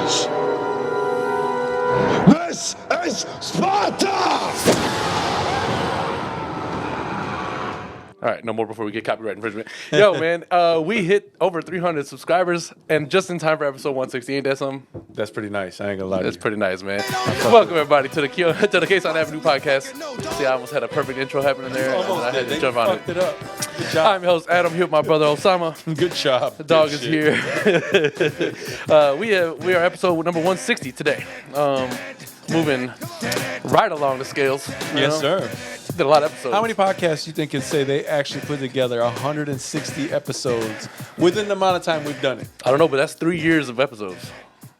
This is Sparta! All right, no more before we get copyright infringement. Yo, man, we hit over 300 subscribers, and just in time for episode 160. Ain't that something? That's pretty nice. I ain't gonna lie to That's you. pretty nice, man. Welcome, everybody, to the Kasson Ave new podcast. See, I almost had a perfect intro happening there, and I had to jump on it. Fucked it up. Good job. I'm your host, Adam, here with my brother, Osama. Good job. The dog is here. We are episode number 160 today. Moving right along the scales. Yes, sir. Did a lot of episodes. How many podcasts you think can say they actually put together 160 episodes within the amount of time we've done it? I don't know, but that's 3 years of episodes.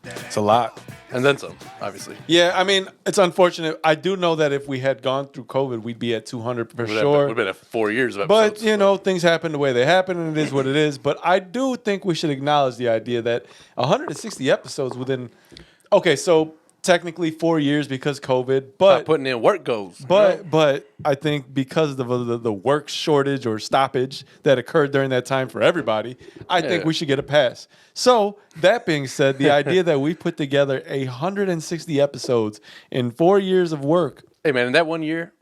It's a lot. And then some, obviously. Yeah, I mean, it's unfortunate. I do know that if we had gone through COVID, we'd be at 200 for sure. We've been at 4 years of episodes. But, you know, things happen the way they happen, and it is what it is. But I do think we should acknowledge the idea that 160 episodes within... Okay, so... technically 4 years because COVID, but not putting in work goes. But I think because of the work shortage or stoppage that occurred during that time for everybody, I think we should get a pass. So that being said, the idea that we put together 160 episodes in 4 years of work. Hey man, in that 1 year,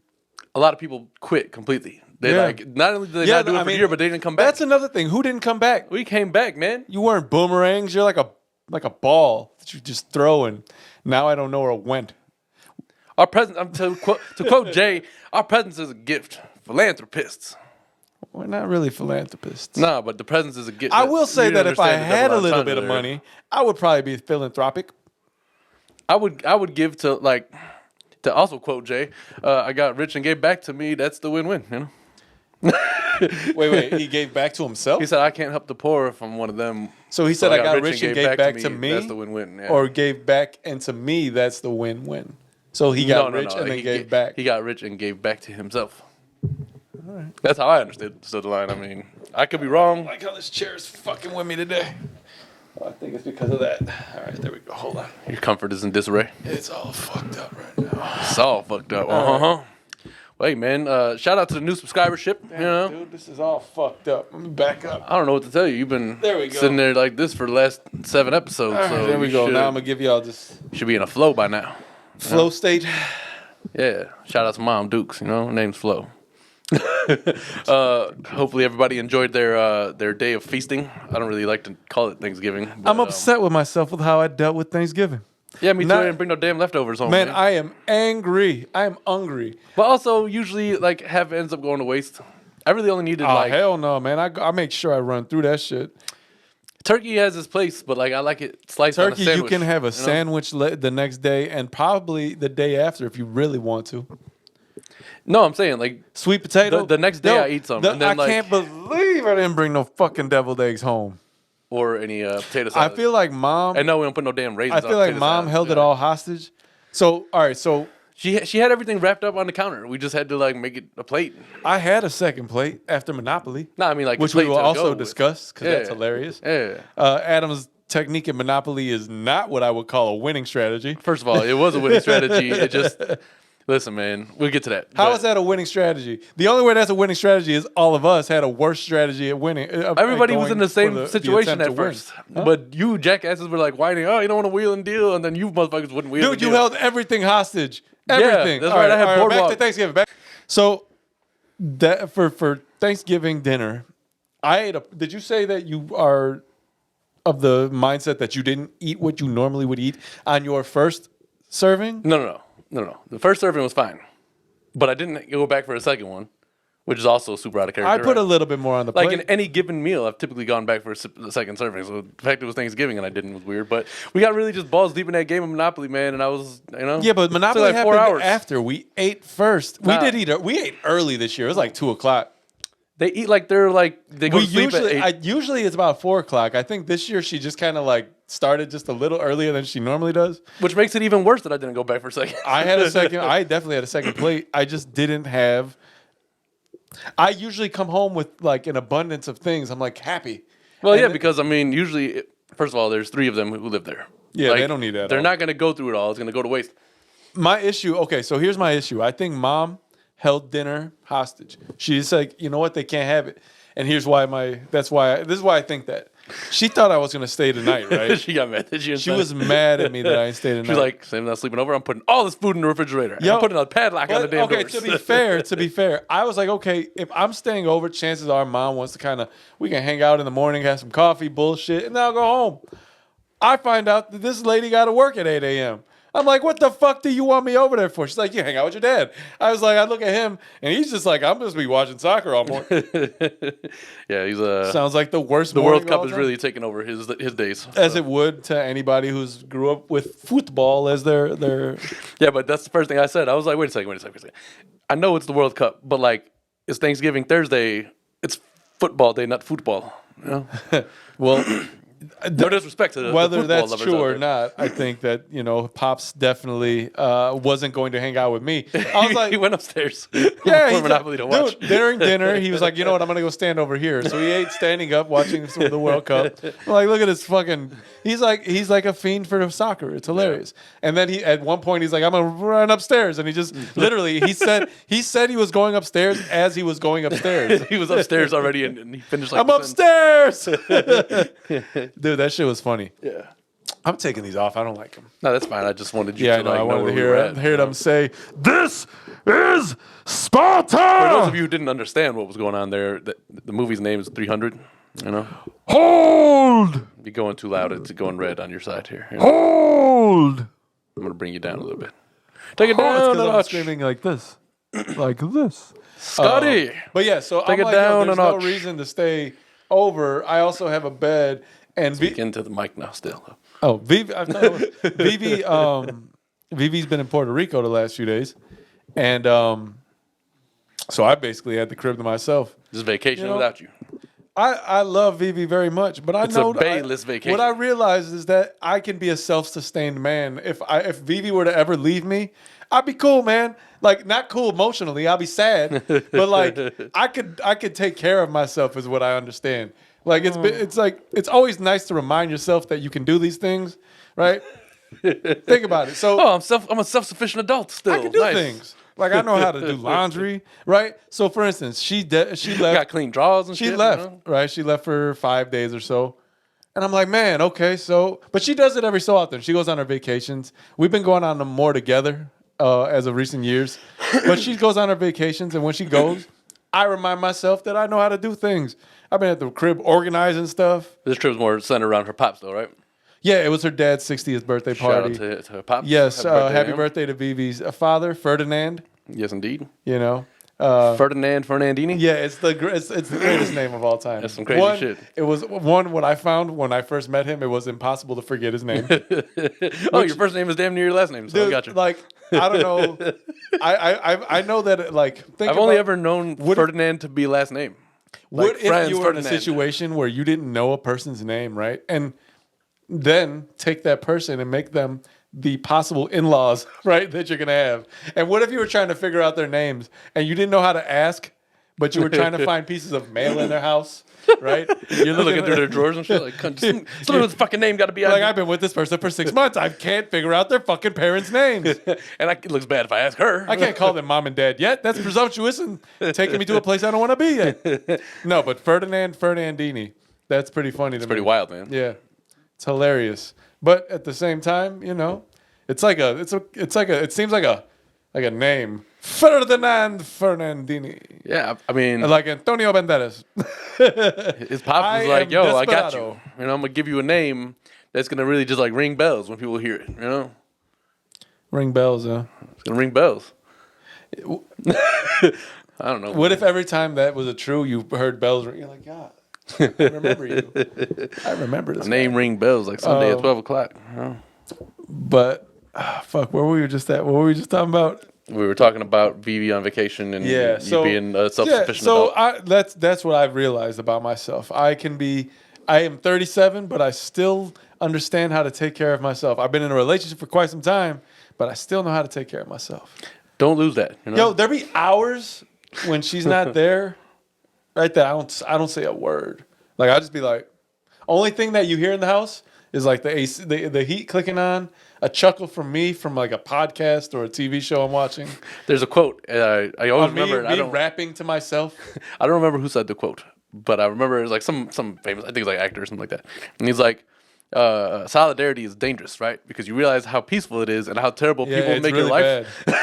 a lot of people quit completely. They not only did they not do it for a year, but they didn't come back. That's another thing. Who didn't come back? We came back, man. You weren't boomerangs. You're like a ball that you just throw and. Now I don't know where it went. Our presence, to quote Jay, our presence is a gift. Philanthropists. We're not really philanthropists. Nah, but the presence is a gift. I will say that if I had a little bit of money, I would probably be philanthropic. I would give to also quote Jay, I got rich and gave back to me. That's the win-win, you know? Wait. He gave back to himself? He said, I can't help the poor if I'm one of them. So he said, I got rich and gave back to me? That's the win-win. Yeah. Or gave back and to me, that's the win-win. So he got rich and then gave back. He got rich and gave back to himself. All right. That's how I understood the line. I mean, I could be wrong. I like how this chair is fucking with me today. Well, I think it's because of that. All right, there we go. Hold on. Your comfort is in disarray. It's all fucked up right now. It's all fucked up. Uh-huh. Well, hey, man, shout out to the new subscribership. Damn, you know? Dude, this is all fucked up. Let me back up. I don't know what to tell you. You've been sitting there like this for the last 7 episodes. Right, so there we go. Now I'm going to give y'all this. Should be in a flow by now. Flow state. Yeah. Shout out to Mom Dukes, you know? Her name's Flo. Hopefully everybody enjoyed their day of feasting. I don't really like to call it Thanksgiving. But, I'm upset with myself with how I dealt with Thanksgiving. Yeah, me too. I didn't bring no damn leftovers home. Man, I am angry. I am hungry. But also, usually, like, half ends up going to waste. I really only needed, hell no, man. I make sure I run through that shit. Turkey has its place, but, like, I like it sliced on a sandwich. Turkey, you can have a sandwich the next day and probably the day after if you really want to. No, I'm saying, like... Sweet potato? The next day I eat some. And then, I can't believe I didn't bring no fucking deviled eggs home. Or any potato salad. I feel like Mom... And no, we don't put no damn raisins on I feel like Mom held it all hostage. So, all right, so... She had everything wrapped up on the counter. We just had to, like, make it a plate. I had a second plate after Monopoly. No, I mean, like, which we will also discuss, because that's hilarious. Yeah. Adam's technique in Monopoly is not what I would call a winning strategy. First of all, it was a winning strategy. It just... Listen, man, we'll get to that. How is that a winning strategy? The only way that's a winning strategy is all of us had a worse strategy at winning. Everybody was in the same situation at first. Huh? But you jackasses were like whining, oh, you don't want to wheel and deal, and then you motherfuckers wouldn't wheel and deal. Dude, you held everything hostage. Everything. Yeah, that's right. I had boardwalk. Back to Thanksgiving. So that for Thanksgiving dinner, I ate did you say that you are of the mindset that you didn't eat what you normally would eat on your first serving? No. The first serving was fine, but I didn't go back for a second one, which is also super out of character. I put a little bit more on the plate. Like in any given meal, I've typically gone back for the second serving. So the fact it was Thanksgiving and I didn't was weird. But we got really just balls deep in that game of Monopoly, man. And I was, Yeah, but Monopoly like 4 happened hours. after. We ate first. We ate early this year. It was like 2:00. They eat like they go to sleep at 8. Usually it's about 4:00. I think this year she just kind of like started just a little earlier than she normally does. Which makes it even worse that I didn't go back for a second. I definitely had a second plate. I just didn't have. I usually come home with like an abundance of things. I'm like happy. Well, yeah, because I mean, usually, first of all, there's 3 of them who live there. Yeah, like, they don't need that. They're not going to go through it all. It's going to go to waste. My issue. Okay, so here's my issue. I think Mom held dinner hostage. She's like, you know what? They can't have it. And here's why this is why I think that. She thought I was going to stay tonight, right? She got mad. She was mad at me that I stayed tonight. She's like, "I'm not sleeping over. I'm putting all this food in the refrigerator. And I'm putting a padlock on the damn doors." To be fair, I was like, okay, if I'm staying over, chances are Mom wants to we can hang out in the morning, have some coffee, bullshit, and then I'll go home. I find out that this lady got to work at 8 a.m. I'm like, what the fuck do you want me over there for? She's like, you hang out with your dad. I was like, I look at him, and he's just like, I'm just be watching soccer all morning. Yeah, he's sounds like the worst. The World Cup is really taking over his days, as it would to anybody who's grew up with football as their. Yeah, but that's the first thing I said. I was like, wait a second. I know it's the World Cup, but like, it's Thanksgiving Thursday. It's football day, not football. You know? Well. No disrespect to whether the that's true or not, I think that Pops definitely wasn't going to hang out with me. I was like, he went upstairs. Yeah, for Monopoly to watch. Dude, during dinner, he was like, you know what, I'm gonna go stand over here. So he ate standing up, watching some of the World Cup. I'm like, look at this fucking. He's like a fiend for soccer. It's hilarious. Yeah. And then at one point he's like, I'm gonna run upstairs, and he just literally he said he was going upstairs as he was going upstairs. He was upstairs already, and he finished like I'm upstairs. Dude, that shit was funny. Yeah. I'm taking these off. I don't like them. No, that's fine. I just wanted you to I know. I wanted to hear them say, "This is Sparta!" For those of you who didn't understand what was going on there, the movie's name is 300. You know? Hold! You're going too loud. It's going red on your side here. You know? Hold! I'm going to bring you down a little bit. Take it down a I'm notch. screaming like this. Like this. Scotty! But yeah, so Take I'm it down there's a no notch. reason to stay over. I also have a bed. And Speak into the mic now still. Oh, Vivi, Vivi's been in Puerto Rico the last few days. And so I basically had the crib to myself. Just vacation without you. I love Vivi very much, but It's a bayless vacation. What I realized is that I can be a self-sustained man. If Vivi were to ever leave me, I'd be cool, man. Like, not cool emotionally, I'll be sad, but like I could take care of myself is what I understand. Like it's always nice to remind yourself that you can do these things, right? Think about it. So I'm a self-sufficient adult still. I can do things. Like, I know how to do laundry, right? So, for instance, she left. Got clean drawers and shit. She left, right? She left for 5 days or so. And I'm like, man, okay, so. But she does it every so often. She goes on her vacations. We've been going on them more together as of recent years. But she goes on her vacations, and when she goes, I remind myself that I know how to do things. I've been at the crib organizing stuff. This trip's more centered around her pops, though, right? Yeah, it was her dad's 60th birthday party. Shout out to her pops. Yes, happy birthday to Vivi's father, Ferdinand. Yes, indeed. You know, Ferdinand Fernandini. Yeah, it's the greatest name of all time. That's some crazy shit. It was what I found when I first met him. It was impossible to forget his name. Your first name is damn near your last name, so Dude, I got you. Like, I don't know. I know that, like, I've only ever known Ferdinand to be last name. What like if you were in a situation where you didn't know a person's name, right? And then take that person and make them the possible in-laws, right, that you're going to have. And what if you were trying to figure out their names and you didn't know how to ask, but you were trying to find pieces of mail in their house, right? You're looking through their drawers and shit. Like, someone's fucking name got to be like, I've been with this person for 6 months. I can't figure out their fucking parents' names. And it looks bad if I ask her. I can't call them mom and dad yet. That's presumptuous and taking me to a place I don't want to be yet. No, but Ferdinand Fernandini. That's pretty funny to me. It's pretty wild, man. Yeah. It's hilarious. But at the same time, you know, it seems like a name. Ferdinand Fernandini. Yeah, I mean, like Antonio Banderas. His pops was like, "Yo, I got you. You know, I'm gonna give you a name that's gonna really just like ring bells when people hear it. You know, ring bells. It's gonna ring bells." I don't know. What if every time that was true, you heard bells ring? You're like, God, I remember you. I remember this. My name ring bells like Sunday at 12 o'clock. You know? But fuck, where were we just at? What were we just talking about? We were talking about Vivi on vacation and you being a self-sufficient adult. That's what I've realized about myself. I am 37, but I still understand how to take care of myself. I've been in a relationship for quite some time, but I still know how to take care of myself. Don't lose that. You know? Yo, there be hours when she's not there, right there, I don't say a word. Like, I just be like, only thing that you hear in the house is like the AC, the heat clicking on, a chuckle from me from like a podcast or a TV show I'm watching. There's a quote. I always remember. Me rapping to myself. I don't remember who said the quote, but I remember it was like some famous, I think it's like actor or something like that, and he's like, solidarity is dangerous, right? Because you realize how peaceful it is and how terrible Yeah, people it's make really your life. bad.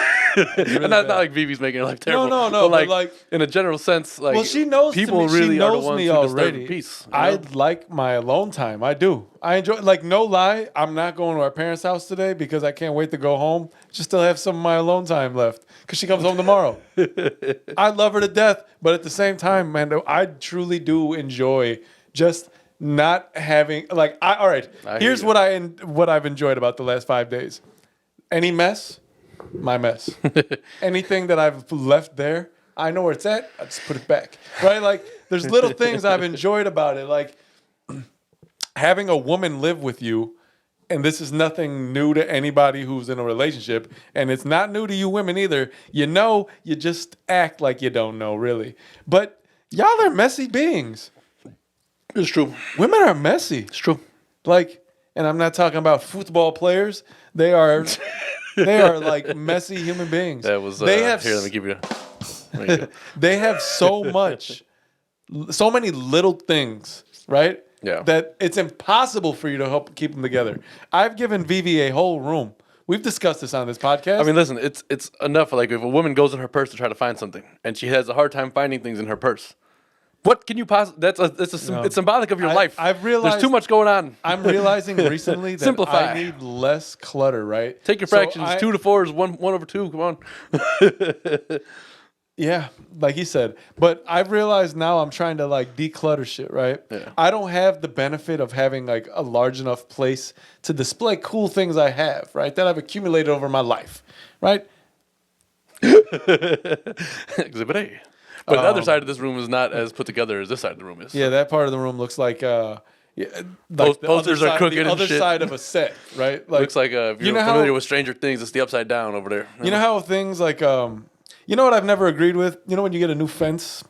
And not like Vivi's making your life terrible. No, but but like in a general sense, like well, she knows people to me, really she are the knows ones me who disturb already. the peace. You I know? like my alone time. I do. I enjoy. Like no lie, I'm not going to our parents' house today because I can't wait to go home. Just still have some of my alone time left because she comes home tomorrow. I love her to death, but at the same time, man, I truly do enjoy just not having like. All right, here's what I've enjoyed about the last 5 days. Any mess, my mess. Anything that I've left there, I know where it's at. I just put it back. Right? Like there's little things I've enjoyed about it. Like having a woman live with you, and this is nothing new to anybody who's in a relationship, and it's not new to you women either. You know, you just act like you don't know, really. But y'all are messy beings. It's true. Women are messy. It's true. Like, and I'm not talking about football players. They are like messy human beings. That was they have here. Let me give you. There you go. they have so many little things, right? Yeah. That it's impossible for you to help keep them together. I've given Vivi a whole room. We've discussed this on this podcast. I mean, listen, it's enough. Like if a woman goes in her purse to try to find something, and she has a hard time finding things in her purse. What can you possibly? It's symbolic of your life. I've realized there's too much going on. I'm realizing recently that Simplify. I need less clutter, right? Take your fractions. 2 to 4 is 1/2. Come on. Yeah, like he said. But I've realized now I'm trying to like declutter shit, right? Yeah. I don't have the benefit of having like a large enough place to display cool things I have, right? That I've accumulated over my life, right? Exhibit A. But the other side of this room is not as put together as this side of the room is. Yeah, that part of the room looks like Posters are crooked and the other shit. side of a set, right? Like, Looks like if you're familiar with Stranger Things, it's the upside down over there. You know how things like you know what I've never agreed with? You know when you get a new fence,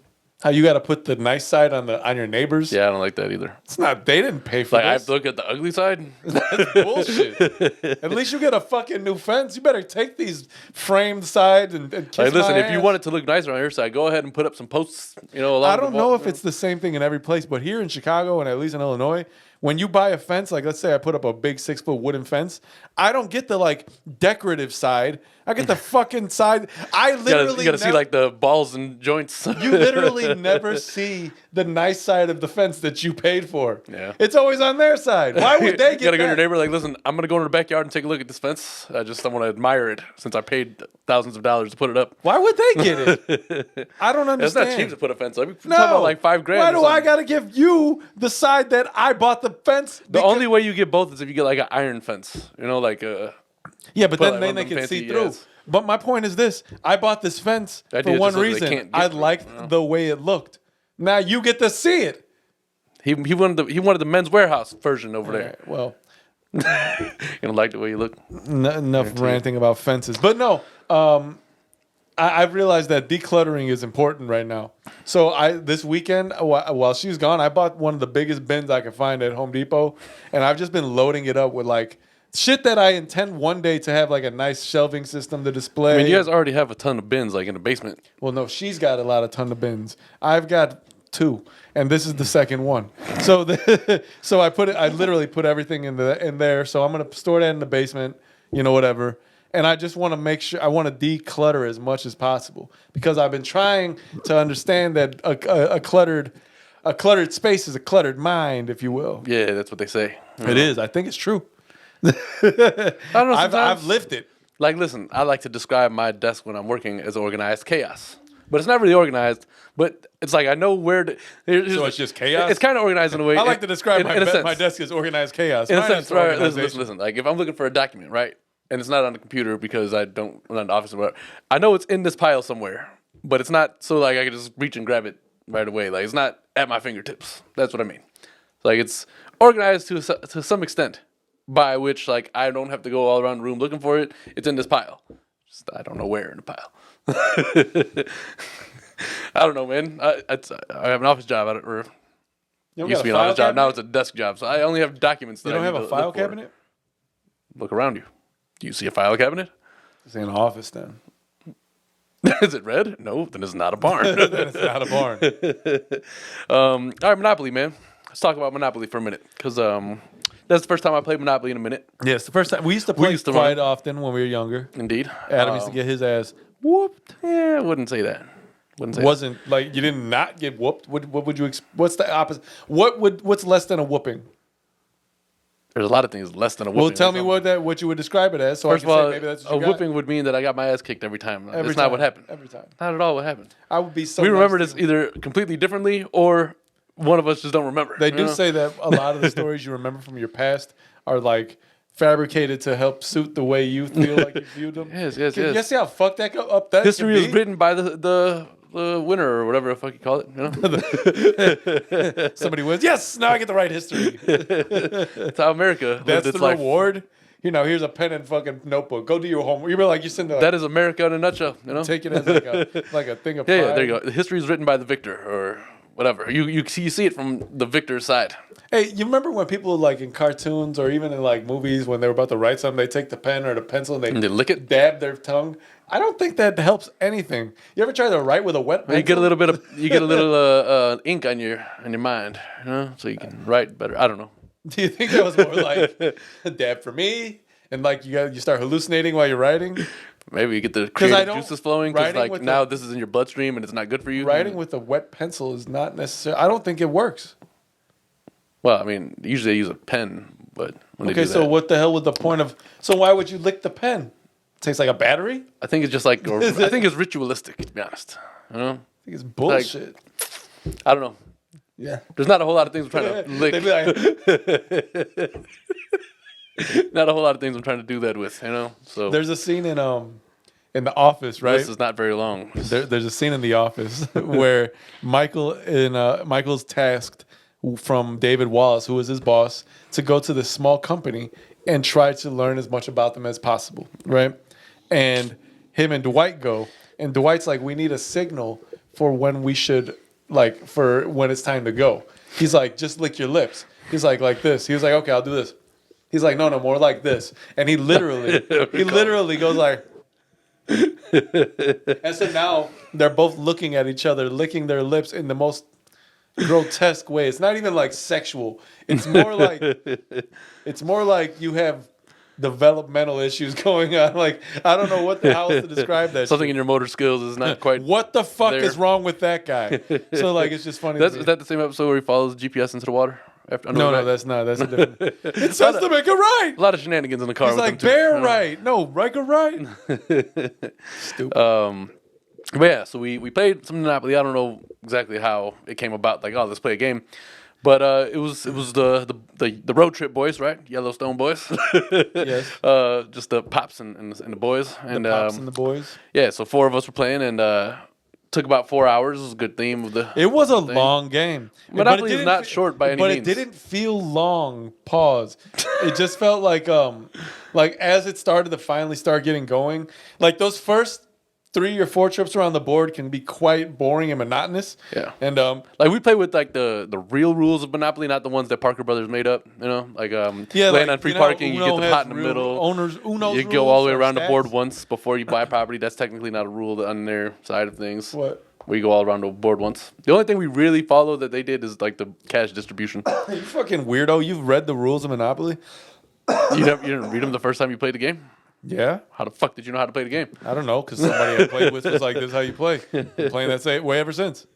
how you got to put the nice side on your neighbors? Yeah, I don't like that either. It's not. They didn't pay for Like I this. have to look at the ugly side. That's bullshit. At least you get a fucking new fence. You better take these framed sides and kiss Like, listen, my if you ass. want it to look nicer on your side, go ahead and put up some posts. Along I don't the know wall. if it's the same thing in every place, but here in Chicago and at least in Illinois, when you buy a fence, like let's say I put up a big 6-foot wooden fence, I don't get the like decorative side. I get the fucking side. I literally you gotta see like the balls and joints. You literally never see the nice side of the fence that you paid for. Yeah. It's always on their side. Why would they get You gotta go to that? your neighbor, like, listen, I'm gonna go in the backyard and take a look at this fence. I want to admire it since I paid thousands of dollars to put it up. Why would they get it? I don't It's understand. not cheap to put a fence up. We're No, talking about like $5,000. Why or do I something. gotta give you the side that I bought the fence? The only way you get both is if you get like an iron fence. Like a. Yeah, but Put, then like, they one of can them see fancy through. ads. But my point is this: I bought this fence The for idea is one just so they reason. can't get I through. liked the way it looked. Now you get to see it. He wanted the men's warehouse version over there. Alright, well, You don't like the way you look. enough ranting about fences. But no, I've realized that decluttering is important right now. So this weekend, while she's gone, I bought one of the biggest bins I could find at Home Depot, and I've just been loading it up with like shit that I intend one day to have like a nice shelving system to display. I mean, you guys already have a ton of bins like in the basement. Well, no, she's got a ton of bins. I've got 2, and this is the second one. So so I literally put everything in there. So I'm gonna store that in the basement, whatever. And I just want to make sure I want to declutter as much as possible because I've been trying to understand that a cluttered space is a cluttered mind, if you will. Yeah, that's what they say. It is. I think it's true. I don't know. I've lived it. Like, listen, I like to describe my desk when I'm working as organized chaos. But it's not really organized. But it's like I know where to. So it's just chaos? It's kind of organized in a way. I like to describe in a sense. my desk as organized chaos. In a Mine sense, is right? organization. Listen. Like if I'm looking for a document, right, and it's not on the computer because I'm not in the office or whatever. I know it's in this pile somewhere, but it's not so like I can just reach and grab it right away. Like it's not at my fingertips. That's what I mean. Like it's organized to some extent, by which like I don't have to go all around the room looking for it. It's in this pile. Just, I don't know where in the pile. I don't know, man. I have an office job. It used to be an office job. Now it's a desk job. So I only have documents. That You don't I have need a to file look for. cabinet? Look around you. Do you see a file cabinet? It's in an office then. Is it red? No, then it's not a barn. Then it's not a barn. All right, Monopoly, man. Let's talk about Monopoly for a minute, because that's the first time I played Monopoly in a minute. Yes, the first time we used to play quite run. often when we were younger. Indeed. Adam used to get his ass whooped. Yeah, I wouldn't say that. Wasn't like you did not get whooped. What would you? What's the opposite? What's less than a whooping? There's a lot of things less than a whooping. Well, tell me what you would describe it as. So First I can of all, say maybe that's what a you got. whooping would mean that I got my ass kicked every time. That's Every not time. what happened. Every time. Not at all what happened. I would be so. We nice remember to this you. either completely differently or one of us just don't remember. They do say that a lot of the stories you remember from your past are like fabricated to help suit the way you feel like you viewed them. Yes. You see how fucked that up that History could is be? written by the winner or whatever the fuck you call it. You know? Somebody wins. Yes, now I get the right history. That's how America That's lived its the life. reward. You know, here's a pen and fucking notebook. Go do your homework. You're like you're sitting there. That is America in a nutshell. You know? Take it as like a thing of Yeah, pride. there you go. History is written by the victor or whatever. You see it from the victor's side. Hey, you remember when people like in cartoons or even in like movies when they were about to write something, they take the pen or the pencil and And they lick it. dab their tongue. I don't think that helps anything. You ever try to write with a wet pencil? You get a little ink on your mind, you know, so you can write better. I don't know. Do you think that was more like a dab for me? And like you start hallucinating while you're writing? Maybe you get the I creative don't- juices flowing because writing like with now the- this is in your bloodstream and it's not good for you. Writing with a wet pencil is not necessary. I don't think it works. Well, I mean, usually they use a pen, but when they Okay, do so that, what the hell was the point of? So why would you lick the pen? Tastes like a battery. I think it's just like I Is it- think it's ritualistic, to be honest. You know, I think it's bullshit. I don't know. Yeah. There's not a whole lot of things I'm trying to lick. They'd be like, Not a whole lot of things I'm trying to do that with, you know. So there's a scene in The Office, right? this is not very long. There's a scene in The Office where Michael's tasked from David Wallace, who is his boss, to go to this small company and try to learn as much about them as possible, right? And him and Dwight go, and Dwight's like, we need a signal for when we should, like, for when it's time to go. He's like, just lick your lips. He's like this. He was like, okay, I'll do this. He's like, no, more like this. And he literally goes like, and so now they're both looking at each other, licking their lips in the most grotesque way. It's not even like sexual. It's more like you have developmental issues going on. Like, I don't know how else to describe that. Something shit. in your motor skills is not quite. What the fuck there. is wrong with that guy? So like, it's just funny. Is that the same episode where he follows GPS into the water? No, that's not. That's a different. It says to make a right. A lot of shenanigans in the car. He's with like, them too. bear right. No, right or right. Stupid. But yeah, so we played some Monopoly. I don't know exactly how it came about. Like, oh, let's play a game. But it was the road trip boys, right? Yellowstone boys. Yes. Just the pops and the boys. And Pops and the boys. yeah, so 4 of us were playing and took about 4 hours. It was a good theme of the. It was a long game. Monopoly But it is didn't not short by any but means. it didn't feel long. Pause. It just felt like as it started to finally start getting going, like those first 3 or 4 trips around the board can be quite boring and monotonous. Yeah. And Like we play with like the real rules of Monopoly, not the ones that Parker Brothers made up. You know, like land like, on free you know, parking, you Uno get the has pot in the real middle. Uno's You go all the way rules around or the board stats. once before you buy property. That's technically not a rule on their side of things. What? We go all around the board once. The only thing we really follow that they did is like the cash distribution. You fucking weirdo. You've read the rules of Monopoly? You didn't read them the first time you played the game? Yeah. How the fuck did you know how to play the game? I don't know, because somebody I played with was like, this is how you play. Been playing that same way ever since.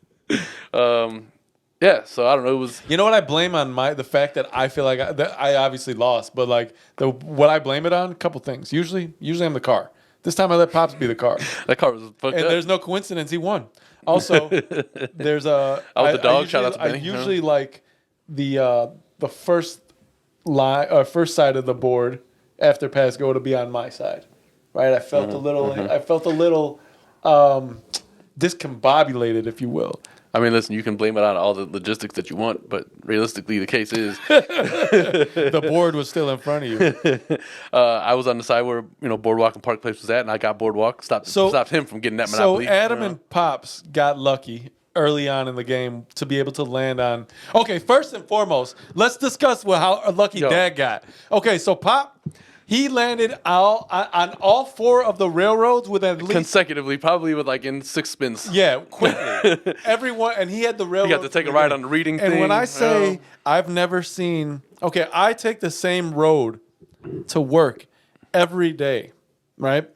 Yeah, so I don't know. It was You know what I blame on the fact that I feel like that I obviously lost, but like what I blame it on, a couple things. Usually I'm the car. This time I let Pops be the car, that car was fucked and up. there's no coincidence he won. Also, there's a I was the dog. Shout usually- out to Benny. I usually like the first first side of the board after pass go to be on my side, right? I felt a little discombobulated, if you will. I mean, listen, you can blame it on all the logistics that you want, but realistically, the case is The board was still in front of you. I was on the side where Boardwalk and Park Place was at, and I got Boardwalk. Stopped him from getting that Monopoly. So Adam and Pops got lucky early on in the game to be able to land on. Okay, first and foremost, let's discuss how lucky Yo. Dad got. Okay, so Pop He landed on all 4 of the railroads with at least consecutively, probably with like in 6 spins. Yeah, quickly. Everyone, and he had the railroad. You got to take a ride on the reading thing. And when I say I've never seen, okay, I take the same road to work every day, right?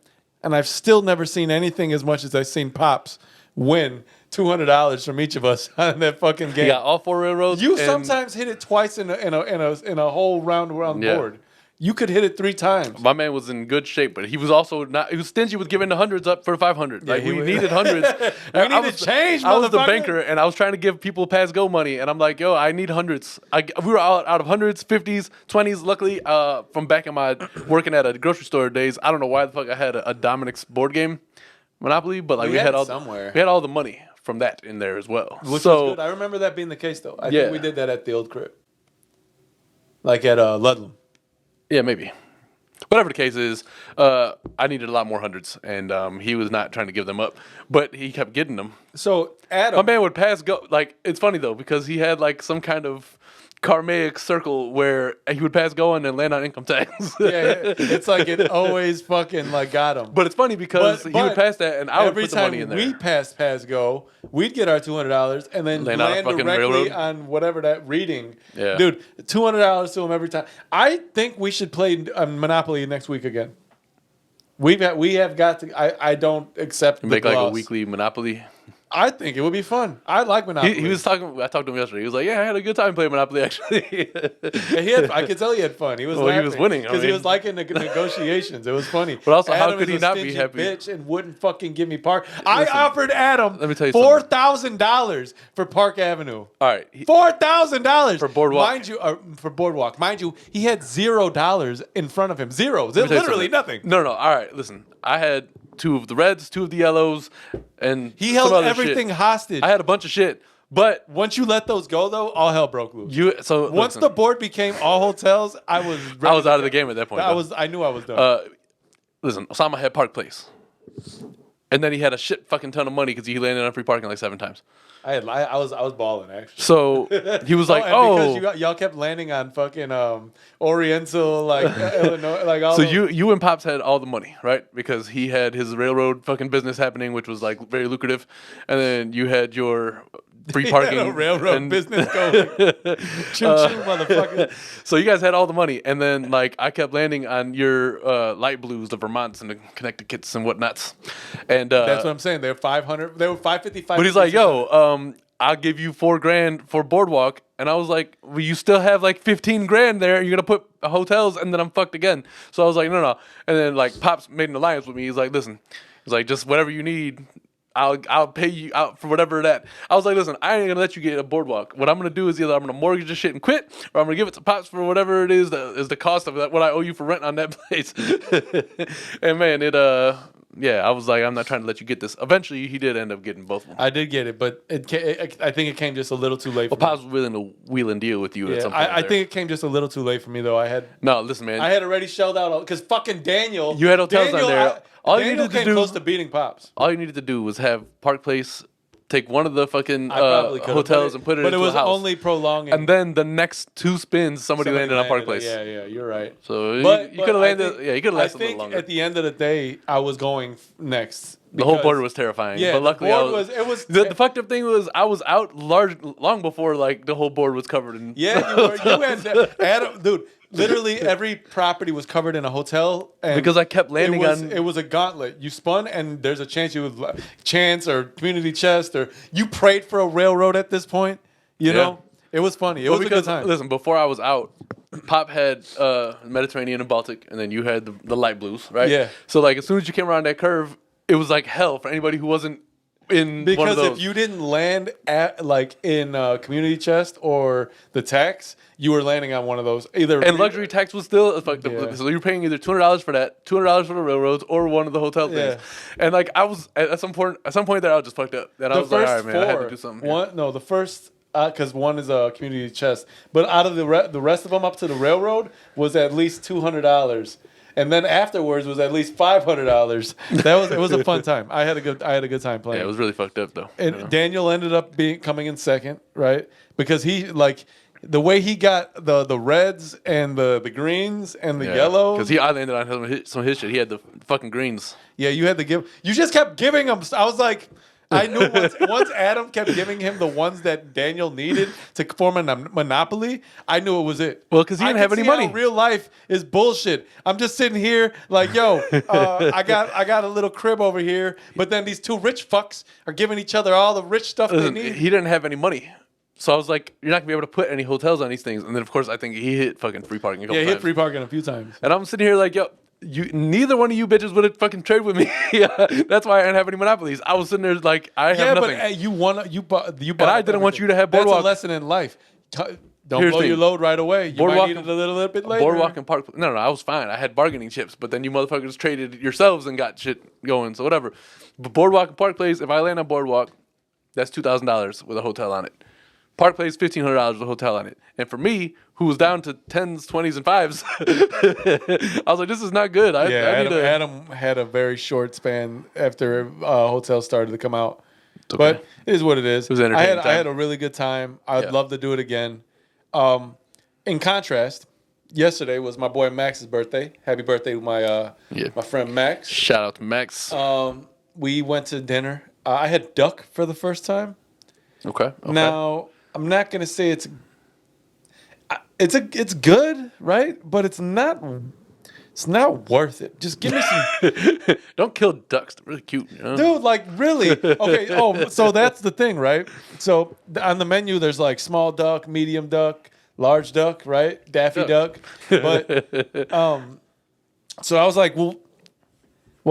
And I've still never seen anything as much as I've seen Pops win $200 from each of us on that fucking game. Yeah, all 4 railroads. You sometimes hit it twice in a whole round around the board. You could hit it 3 times. My man was in good shape, but he was also not. He was stingy with giving the hundreds up for 500. Like we needed hundreds. We needed change. I was the banker, and I was trying to give people pass go money, and I'm like, yo, I need hundreds. We were out of hundreds, 50s, 20s. Luckily, from back in my working at a grocery store days, I don't know why the fuck I had a Dominic's board game, Monopoly, but like we had all somewhere. We had all the money from that in there as well. Which was good. I remember that being the case though. I think we did that at the old crib, like at Ludlam. Yeah, maybe. Whatever the case is, I needed a lot more hundreds, and he was not trying to give them up, but he kept getting them. So Adam, my man would pass go. Like it's funny though because he had like some kind of karmic circle where he would pass go and then land on income tax. yeah, it's like it always fucking like got him. But it's funny because he would pass that, and I would put the money in there. Every time we pass go, we'd get our $200 and then land directly railroad on whatever that reading. Yeah. Dude, $200 to him every time. I think we should play Monopoly next week again. We have got to. I don't accept. Make the like loss. a weekly Monopoly. I think it would be fun. I like Monopoly. He was talking. I talked to him yesterday. He was like, "Yeah, I had a good time playing Monopoly. Actually, I could tell he had fun. He was. Well, he was winning because he was liking the negotiations. It was funny. But also, Adam how could he not be happy? Bitch, and wouldn't fucking give me Park. I offered Adam let me tell you $4,000 for Park Avenue. All right, $4,000 for Boardwalk. Mind you, for Boardwalk. Mind you, he had $0 in front of him. Zero. Literally nothing. No. All right, listen. I had 2 of the reds, 2 of the yellows, and he held some other everything shit. hostage. I had a bunch of shit, but once you let those go, though, all hell broke loose. Once listen, the board became all hotels, I was out of the game at that point. I knew I was done. Listen, Osama had Park Place, and then he had a shit fucking ton of money because he landed on free parking like 7 times. I was balling actually. So he was like, because y'all kept landing on fucking Oriental, like Illinois, like all. So those. you and Pops had all the money, right? Because he had his railroad fucking business happening, which was like very lucrative, and then you had your free parking, a railroad business going. Choo choo, motherfucker. So you guys had all the money, and then like I kept landing on your light blues, the Vermonts and the Connecticut's and whatnots, and that's what I'm saying. They're 500. They were 555. But he's like, yo, I'll give you $4,000 for Boardwalk, and I was like, well, you still have like 15 grand there. You're gonna put hotels, and then I'm fucked again. So I was like, no. And then like Pops made an alliance with me. He's like, listen, he's like, just whatever you need. I'll pay you out for whatever that. I was like, listen, I ain't gonna let you get a Boardwalk. What I'm gonna do is either I'm gonna mortgage this shit and quit, or I'm gonna give it to Pops for whatever it is that is the cost of that, what I owe you for rent on that place. And man, I was like, I'm not trying to let you get this. Eventually, he did end up getting both of them. I did get it, but I think it came just a little too late. Well, Pops was willing to wheel and deal with you at some point. I think it came just a little too late for me, though. No, listen, man. I had already shelled out because fucking Daniel. You had hotels on there. Daniel came close to beating Pops. All you needed to do was have Park Place take one of the fucking hotels and put it into a house. But it was only prolonging. And then the next 2 spins, somebody landed on Park Place. Yeah, you're right. So you could have landed. You could have lasted a little longer. At the end of the day, I was going next. The whole board was terrifying. Yeah, but luckily, the fucked up thing was I was out long before like the whole board was covered in. Yeah, you had Adam, dude. Literally every property was covered in a hotel, and because I kept landing on. It was a gauntlet. You spun, and there's a chance you would chance or community chest, or you prayed for a railroad at this point. You know, it was funny. It was a good time. Listen, before I was out, Pop had Mediterranean and Baltic, and then you had the light blues, right? Yeah. So like as soon as you came around that curve, it was like hell for anybody who wasn't in one of those. Because if you didn't land at like in community chest or the tax, you were landing on one of those either. And luxury tax was still fucked up. So you're paying either $200 for that, $200 for the railroads, or one of the hotel things. Yeah. And like I was at some point there, I was just fucked up. And I was like, all right, man, I had to do something. The first. Because one is a community chest, but out of the rest of them up to the railroad was at least $200, and then afterwards was at least $500. It was a fun time. I had a good time playing. Yeah, it was really fucked up though. And Daniel ended up coming in second, right? Because he The way he got the reds and the greens and the yellows. Because he landed on some of his shit. He had the fucking greens. Yeah, you had to give. You just kept giving him. I was like, I knew once Adam kept giving him the ones that Daniel needed to form a monopoly, I knew it was it. Well, because he didn't have any money. Real life is bullshit. I'm just sitting here like, yo, I got a little crib over here, but then these two rich fucks are giving each other all the rich stuff they need. He didn't have any money. So I was like, you're not going to be able to put any hotels on these things. And then, of course, I think he hit fucking free parking a couple times. Yeah, he hit free parking a few times. And I'm sitting here like, yo, neither one of you bitches would have fucking traded with me. That's why I didn't have any monopolies. I was sitting there like, I have nothing. Yeah, but you bought. And I didn't want you to have Boardwalk. That's a lesson in life. Don't blow your load right away. You might need it a little bit later. Boardwalk and Park. No, I was fine. I had bargaining chips, but then you motherfuckers traded yourselves and got shit going. So whatever. But Boardwalk and Park Place, if I land on Boardwalk, that's $2,000 with a hotel on it. Park Place, $1,500 with a hotel on it. And for me, who was down to 10s, 20s, and 5s, I was like, this is not good. Adam had a very short span after hotels started to come out. Okay. But it is what it is. It was entertaining. I had a really good time. I'd love to do it again. In contrast, yesterday was my boy Max's birthday. Happy birthday to my friend Max. Shout out to Max. We went to dinner. I had duck for the first time. Okay. Now, I'm not gonna say it's good, right? But it's not worth it. Just give me some. Don't kill ducks. They're really cute, you know? Dude. Like really? Okay. Oh, so that's the thing, right? So on the menu, there's like small duck, medium duck, large duck, right? Daffy duck. But so I was like, well,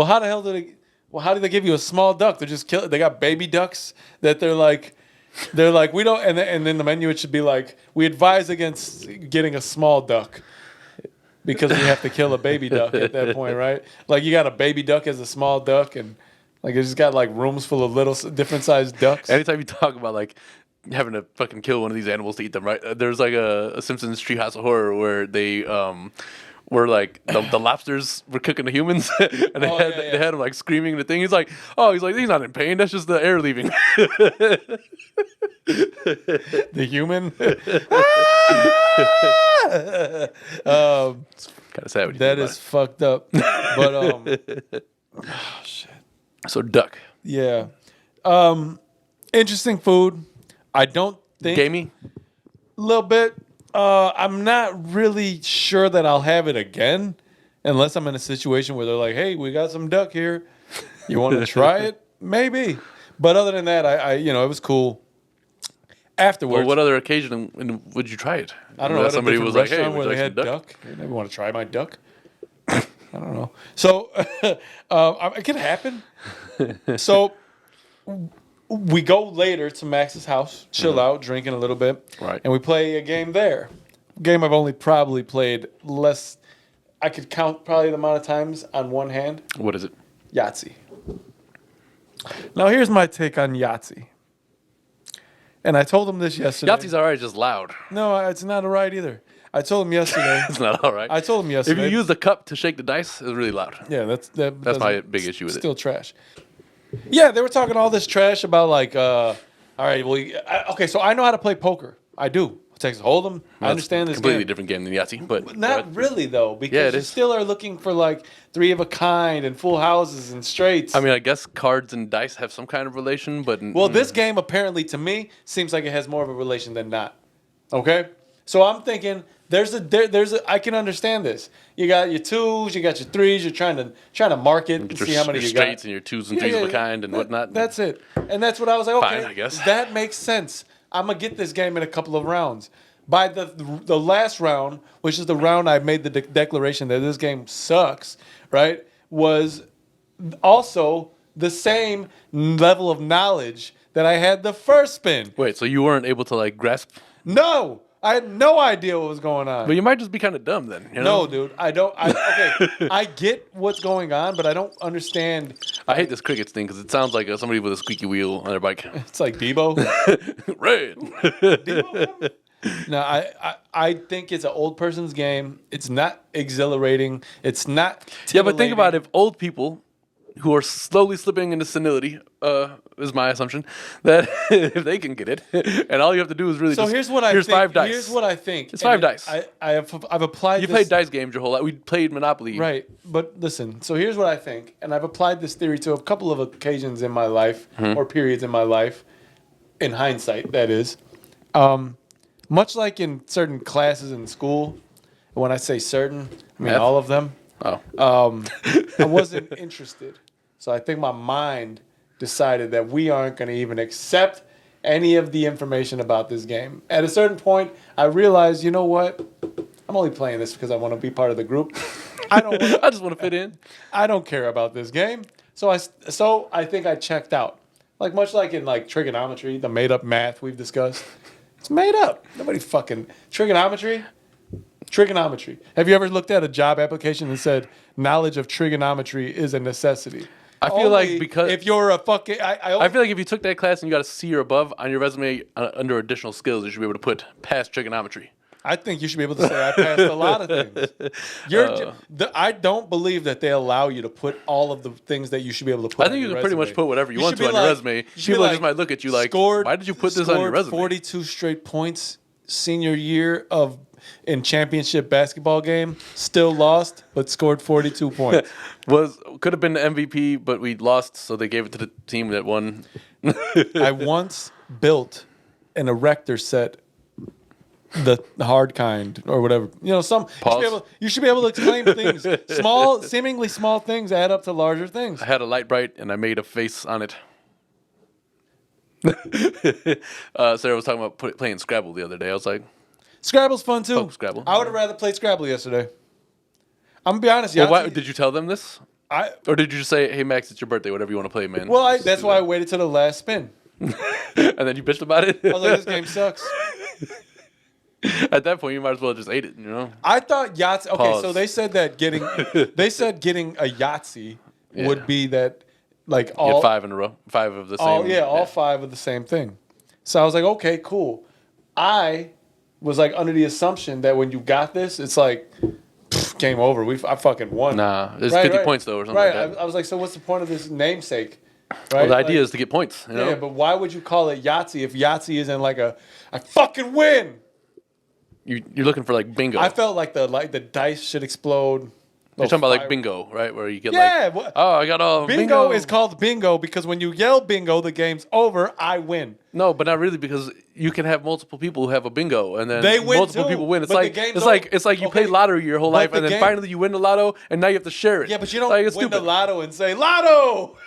how the hell did they? Well, how did they give you a small duck? They're just They got baby ducks that they're like we don't, and then the menu it should be like, we advise against getting a small duck because we have to kill a baby duck at that point, right? Like you got a baby duck as a small duck, and like it's just got like rooms full of little different sized ducks. Anytime you talk about like having to fucking kill one of these animals to eat them, right? There's like a Simpsons Treehouse of Horror where they where like the lobsters were cooking the humans and they had him like screaming the thing. He's like he's not in pain. That's just the air leaving. The human. Kind of sad. When you that is fucked up. But oh shit. So duck. Yeah. Interesting food. I don't think gamey. A little bit. I'm not really sure that I'll have it again unless I'm in a situation where they're like, hey, we got some duck here. You want to try it? Maybe. But other than that, I it was cool. Afterwards. Well, what other occasion would you try it? I don't know. Somebody was like, hey, where would they you like had some duck? You never want to try my duck? I don't know. So it can happen. So we go later to Max's house, chill out, drinking a little bit, right? And we play a game there. Game I've only probably played less. I could count probably the amount of times on one hand. What is it? Yahtzee. Now here's my take on Yahtzee. And I told him this yesterday. Yahtzee's all right, just loud. No, it's not all right either. I told him yesterday. It's not all right. I told him yesterday. If you use the cup to shake the dice, it's really loud. Yeah, that's my big issue with it. Still trash. Yeah, they were talking all this trash about like, all right, well, okay, so I know how to play poker. I do. Texas Hold'em. I understand this completely different game than Yahtzee, but not really though, because you still are looking for like three of a kind and full houses and straights. I mean, I guess cards and dice have some kind of relation, but this game apparently to me seems like it has more of a relation than not. Okay, so I'm thinking there's a I can understand this. You got your twos, you got your threes. You're trying to market and see how many you got. Straights and your twos and threes of a kind and whatnot. That's it, and that's what I was like. Okay, fine, I guess that makes sense. I'm gonna get this game in a couple of rounds. By the last round, which is the round I made the declaration that this game sucks, right, was also the same level of knowledge that I had the first spin. Wait, so you weren't able to like grasp? No, I had no idea what was going on. But you might just be kind of dumb then. You know? No, dude, I don't. Okay, I get what's going on, but I don't understand. I hate this crickets thing because it sounds like somebody with a squeaky wheel on their bike. It's like Debo. Red. Debo. No, I think it's an old person's game. It's not exhilarating. It's not titillating. Yeah, but think about it. If old people who are slowly slipping into senility, is my assumption, that if they can get it, and all you have to do is really So just, here's what I here's think. 5 dice. Here's what I think. It's 5 dice. I've applied You this. played dice games your whole life. We played Monopoly. Right. But listen, so here's what I think. And I've applied this theory to a couple of occasions in my life or periods in my life, in hindsight, that is. Much like in certain classes in school, when I say certain, I mean Math? all of them, Oh. I wasn't interested. So I think my mind decided that we aren't going to even accept any of the information about this game. At a certain point, I realized, you know what? I'm only playing this because I want to be part of the group. I don't. I just want to fit in. I don't care about this game. So I think I checked out. Like much like in like trigonometry, the made up math we've discussed. It's made up. Nobody fucking trigonometry. Trigonometry. Have you ever looked at a job application and said knowledge of trigonometry is a necessity? I feel like because if you're a fucking, I feel like if you took that class and you got a C or above on your resume under additional skills, you should be able to put past trigonometry. I think you should be able to say I passed a lot of things. I don't believe that they allow you to put all of the things that you should be able to put. I think you can pretty much put whatever you want to on your resume. People just might look at you like, why did you put this on your resume? 42 straight points senior year in championship basketball game, still lost, but scored 42 points. Could have been the MVP, but we lost, so they gave it to the team that won. I once built an erector set, the hard kind or whatever. You know, you should be able to claim things. Seemingly small things add up to larger things. I had a light bright, and I made a face on it. Sarah was talking about playing Scrabble the other day. I was like, Scrabble's fun too. Oh, Scrabble. I would have rather played Scrabble yesterday. I'm gonna be honest. Well, did you tell them this? Or did you just say, hey, Max, it's your birthday, whatever you want to play, man? Well, that's why I waited till the last spin. And then you bitched about it? I was like, this game sucks. At that point, you might as well just ate it, you know? I thought Yahtzee. Okay, Pause. so they said that getting a Yahtzee would be that like all You get 5 in a row, 5 of the same. all 5 of the same thing. So I was like, okay, cool. I was like under the assumption that when you got this, it's like game over. I fucking won. Nah, it's 50 points though, or something like that. I was like, so what's the point of this namesake? Right. Well, the idea is to get points. You know? Yeah, but why would you call it Yahtzee if Yahtzee isn't like I fucking win? You're looking for like bingo. I felt like the dice should explode. You're talking about like bingo, right? Where you get I got all bingo is called bingo because when you yell bingo, the game's over. I win. No, but not really, because you can have multiple people who have a bingo, and then they win multiple too, people win. It's but like the game's it's like you play lottery your whole life, and then finally you win the lotto, and now you have to share it. Yeah, but you don't win the lotto and say lotto.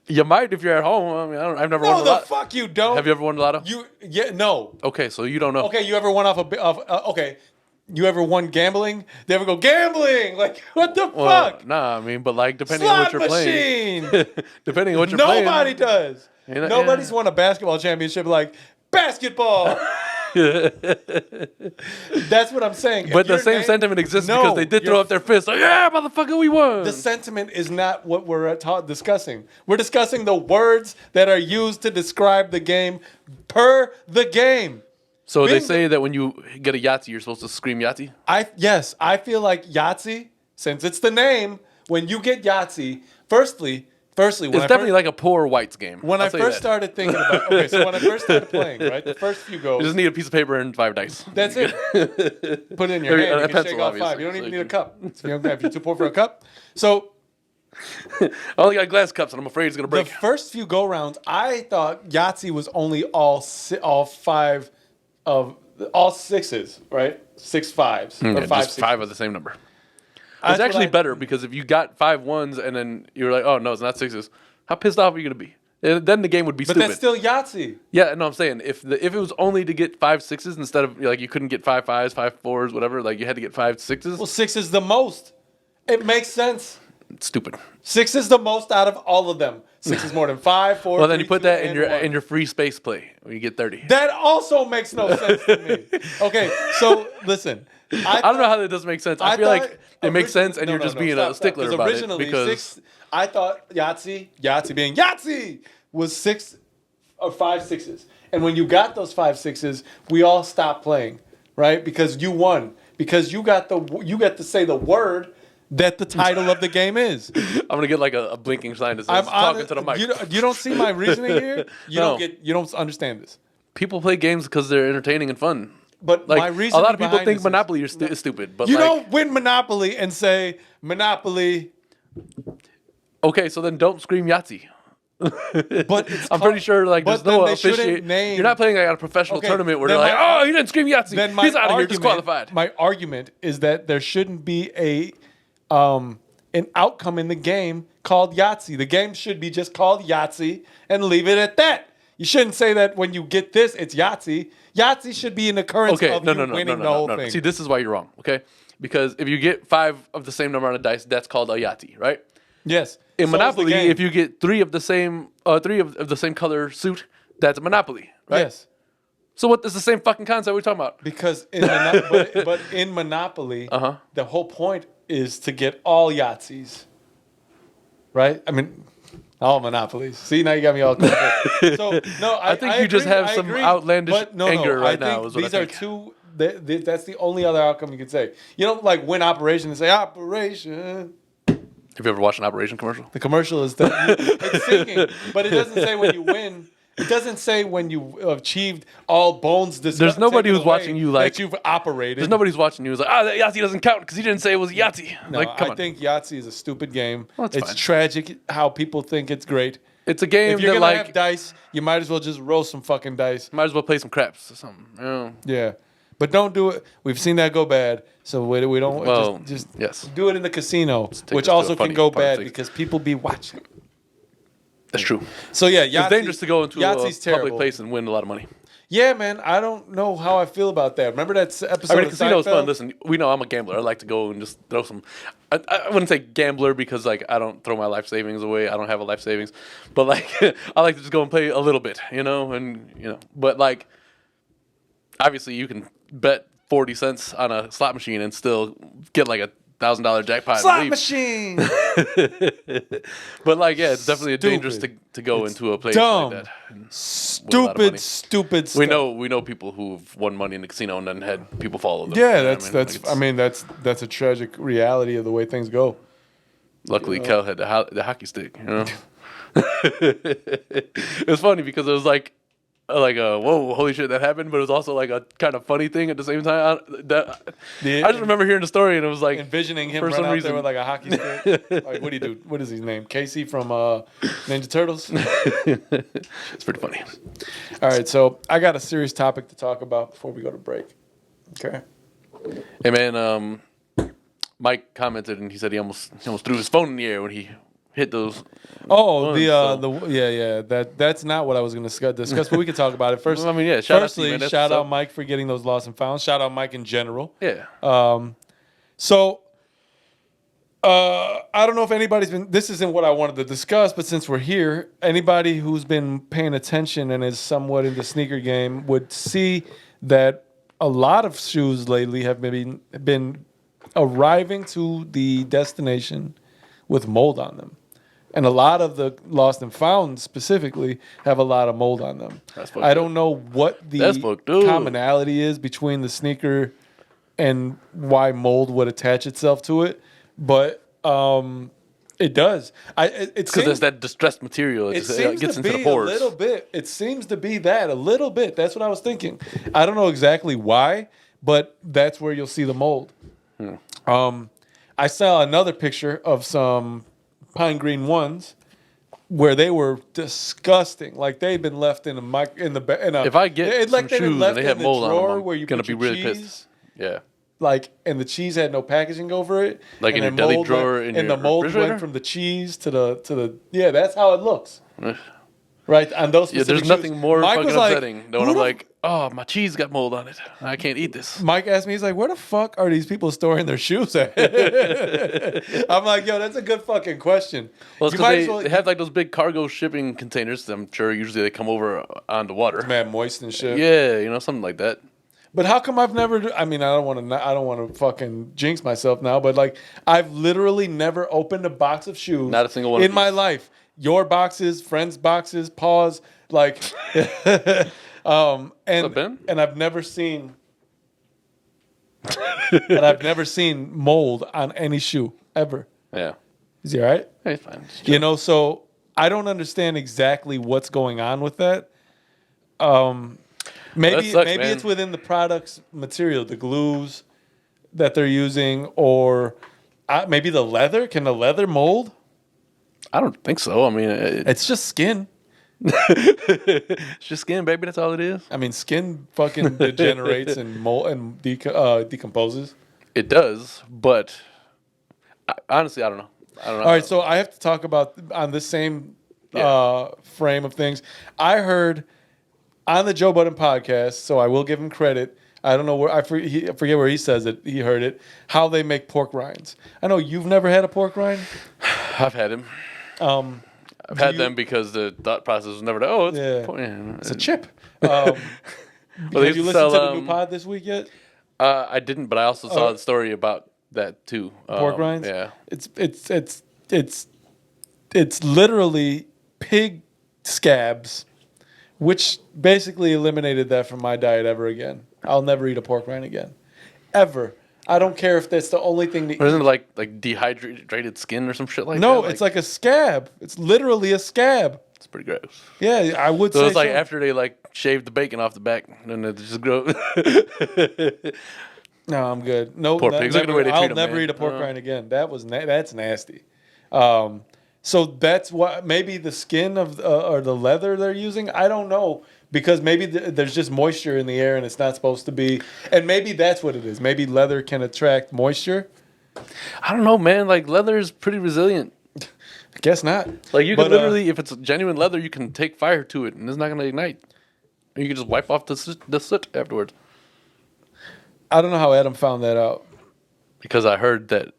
You might if you're at home. I mean, I've never won the lotto. No, the fuck you don't. Have you ever won the lotto? No. Okay, so you don't know. Okay, you ever won okay. You ever won gambling? They ever go gambling? Like, what the fuck? Nah, I mean, but like, depending on what you're playing. Depending on what you're playing. Nobody does. Nobody's won a basketball championship like, basketball. That's what I'm saying. But the same sentiment exists because they did throw up their fists. Like, yeah, motherfucker, we won. The sentiment is not what we're discussing. We're discussing the words that are used to describe the game per the game. So they say that when you get a Yahtzee, you're supposed to scream Yahtzee? Yes, I feel like Yahtzee, since it's the name, when you get Yahtzee, firstly, it's definitely like a poor whites game. When I first started thinking about so when I first started playing, right, the first few goes. You just need a pice of paper and 5 dice. That's it. Put it in your hand. You can shake all 5. You don't even need a cup. So you don't have you too poor for a cup. So I only got glass cups, and I'm afraid it's gonna break. The first few go rounds, I thought Yahtzee was only all 5 of all 6s, right? 6 5s or 5 just 6s. 5 of the same number. It's actually better because if you got 5 1s and then you're like, oh no, it's not 6s. How pissed off are you gonna be? And then the game would be stupid. But that's still Yahtzee. Yeah, no, I'm saying if it was only to get 5 6s instead of like you couldn't get 5 5s, 5 4s, whatever. Like you had to get 5 6s. Well, 6 is the most. It makes sense. It's stupid. 6 is the most out of all of them. 6 is more than 5, 4. Well, then you put 2, that and in your free space play when you get 30. That also makes no sense to me. Okay, so listen. I don't know how that doesn't make sense. I feel like it makes sense, and you're just being a stickler about it. Because I thought Yahtzee being Yahtzee was 6 or 5 6s, and when you got those 5 6s, we all stopped playing, right? Because you won, because you got to say the word that the title of the game is. I'm gonna get like a blinking sign that says talking to the mic. You don't see my reasoning here. No. You don't understand this. People play games because they're entertaining and fun. But Like my reason a lot of people think Monopoly is stupid, but you like, don't win Monopoly and say Monopoly. okay, so then don't scream Yahtzee. But I'm pretty sure like but there's no then they shouldn't officiate. name- You're not playing like at a professional Okay, tournament where then they're like, my- oh, you didn't scream Yahtzee. Then He's out of here, disqualified. My argument is that there shouldn't be an outcome in the game called Yahtzee. The game should be just called Yahtzee and leave it at that. You shouldn't say that when you get this, it's Yahtzee. Yahtzee should be an occurrence Okay, of no, you no, no, winning no, the no, whole no. thing. See, this is why you're wrong. Okay, because if you get 5 of the same number on a dice, that's called a Yahtzee, right? Yes. In So is the Monopoly, game. if you get 3 of the same color suit, that's a Monopoly, right? Yes. So what is the same fucking concept we're talking about? Because but in Monopoly, Uh-huh. the whole point is to get all Yahtzees. Right? I mean, all Monopolies. See, now you got me all confused. So, no, I think you just have some outlandish anger right I now think is what I these are think. two. That's the only other outcome you could say. You don't like win Operation and say Operation. Have you ever watched an Operation commercial? The commercial is that it's singing, but it doesn't say when you win. It doesn't say when you achieved all bones. There's nobody who's watching you like- that you've operated. There's nobody who's watching you who's like, that Yahtzee doesn't count because he didn't say it was Yahtzee. No, like, come I on. think Yahtzee is a stupid game. Well, it's it's fine. tragic how people think it's great. It's a game If you're that gonna like have dice, you might as well just roll some fucking dice. might as well play some craps or something. You know? Yeah, but don't do it. We've seen that go bad, so we don't Well, just yes. do it in the casino, take which this to a also funny can go part of bad things. because people be watching. That's true. So yeah, It's dangerous to go into a Yahtzee's terrible. public place and win a lot of money. Yeah, man, I don't know how I feel about that. Remember that episode I mean, of casino is fun. Seinfeld? Listen, we know I'm a gambler. I like to go and just throw some. I wouldn't say gambler because like I don't throw my life savings away. I don't have a life savings, but like I like to just go and play a little bit, But like, obviously, you can bet 40 cents on a slot machine and still get like $1,000 jackpot. and Slot leave. machine. But like, yeah, it's definitely dangerous Stupid. to go into a place dumb. like that. and win a lot of money. Stupid. We stuff. know people who've won money in the casino and then had people follow them. Yeah, You know what that's. I mean, that's a tragic reality of the way things go. Luckily, Kel had the hockey stick. You know, it was funny because it was like whoa, holy shit, that happened. But it was also like a kind of funny thing at the same time. I just remember hearing the story and it was like Envisioning him for run some out reason. there with like a hockey stick. Like, what do you do? What is his name? Casey from Ninja Turtles. It's pretty funny. All right, so I got a serious topic to talk about before we go to break. Okay. Hey man, Mike commented and he said he almost threw his phone in the air when he hit those. Oh, ones, that's not what I was going to discuss, but we can talk about it first. Well, I mean, yeah, shout out to you, firstly, man. That's shout what's out up. Mike for getting those lost and found. Shout out Mike in general. Yeah. So, I don't know if anybody's been. This isn't what I wanted to discuss, but since we're here, anybody who's been paying attention and is somewhat in the sneaker game would see that a lot of shoes lately have been arriving to the destination with mold on them. And a lot of the lost and found specifically have a lot of mold on them. That's I don't know what That's the fucked up. commonality is between the sneaker and why mold would attach itself to it, but it does. It's Because there's that distressed material. it It seems gets to into be the pores. a little bit. It seems to be that a little bit. That's what I was thinking. I don't know exactly why, but that's where you'll see the mold. I saw another picture of some pine green ones where they were disgusting. Like they'd been left in a. If I get some they'd been shoes left and they have in the mold on drawer them, I'm where you gonna put be your really cheese. pissed. Yeah. Like, and the cheese had no packaging over it. Like and in the your deli mold drawer went, in and your the mold refrigerator? went from the cheese to the. Yeah, that's how it looks. Right on those. Yeah, Specific there's nothing shoes. more Mike fucking was like, upsetting than when "Who I'm the like, oh, my cheese got mold on it. I can't eat this. Mike asked me, he's like, where the fuck are these people storing their shoes at? I'm like, yo, that's a good fucking question. Well, it's You might as because they have like those big cargo shipping containers. I'm sure usually they come over on the water. mad moist and shit. Yeah, something like that. But how come I've never? I mean, I don't want to fucking jinx myself now, but like, I've literally never opened a box of shoes. Not a single one in of my these. life. Your boxes, friends' boxes, paws, like, and Ben? and I've never seen. And I've never seen mold on any shoe. ever. Yeah. Is he all right? Hey, it's fine. You know, so I don't understand exactly what's going on with that. Maybe sucks, maybe man. it's within the product's material, the glues that they're using, or maybe the leather. Can the leather mold? I don't think so. I mean, It's just skin. it's just skin, baby. That's all it is. I mean, skin fucking degenerates and mold and decomposes. It does, but honestly, I don't know. All right, so I have to talk about on this same frame of things. I heard on the Joe Budden podcast, so I will give him credit. I don't know where I forget where he says it. He heard it. How they make pork rinds. I know you've never had a pork rind. I've had him. I've had them because the thought process was never it's a chip. Have you listened to the new pod this week yet? I didn't, but I also saw the story about that too. Pork rinds. Yeah, it's literally pig scabs, which basically eliminated that from my diet ever again. I'll never eat a pork rind again, ever. I don't care if that's the only thing to eat. Isn't it like dehydrated skin or some shit like that? No, it's like a scab. It's literally a scab. It's pretty gross. Yeah, I would say so. It's like after they like shaved the bacon off the back, and it just grow. No, I'm good. No, poor pigs. Look at the way they treat I'll them, never man. eat a pork rind again. That's nasty. So that's what maybe the skin of or the leather they're using. I don't know because maybe there's just moisture in the air and it's not supposed to be. And maybe that's what it is. Maybe leather can attract moisture. I don't know, man. Like leather is pretty resilient. I guess not. Like you can literally, if it's genuine leather, you can take fire to it and it's not going to ignite. You can just wipe off the soot afterwards. I don't know how Adam found that out. Because I heard that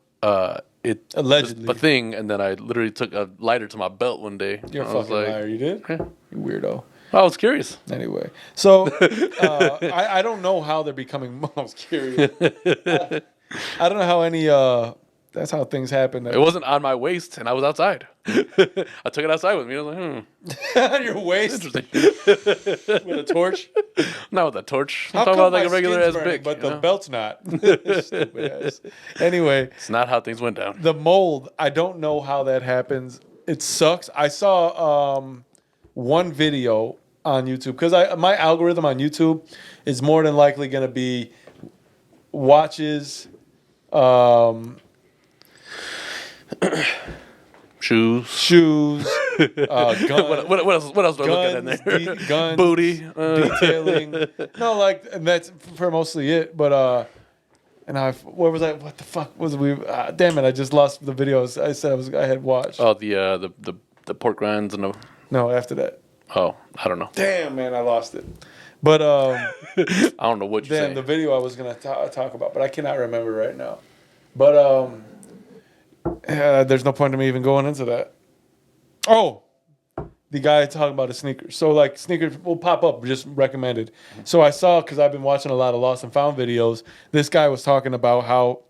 it allegedly was a thing, and then I literally took a lighter to my belt one day. You're a fucking liar. You did? Yeah. You weirdo. I was curious. Anyway, so I don't know how they're becoming. I was curious. I don't know how any. That's how things happen. It wasn't on my waist, and I was outside. I took it outside with me. I was like, on your waist? Interesting. With a torch? Not with a torch. I'm How talking come about like a my regular skin's ass burning, big. but the belt's not. Stupid ass. Anyway. It's not how things went down. The mold, I don't know how that happens. It sucks. I saw one video on YouTube, because my algorithm on YouTube is more than likely going to be watches, shoes, guns. What else do I look at in there? Guns, booty, detailing. No, like, and that's for mostly it. But and where was I? What the fuck was we? Damn it! I just lost the videos. I said I had watched. Oh, the pork rinds and the. No, after that. Oh, I don't know. Damn, man, I lost it. But I don't know what you're saying. the video I was gonna talk about, but I cannot remember right now. But there's no point in me even going into that. Oh, the guy talking about his sneakers. So like sneakers will pop up, just recommended. So I saw, because I've been watching a lot of Lost and Found videos. This guy was talking about how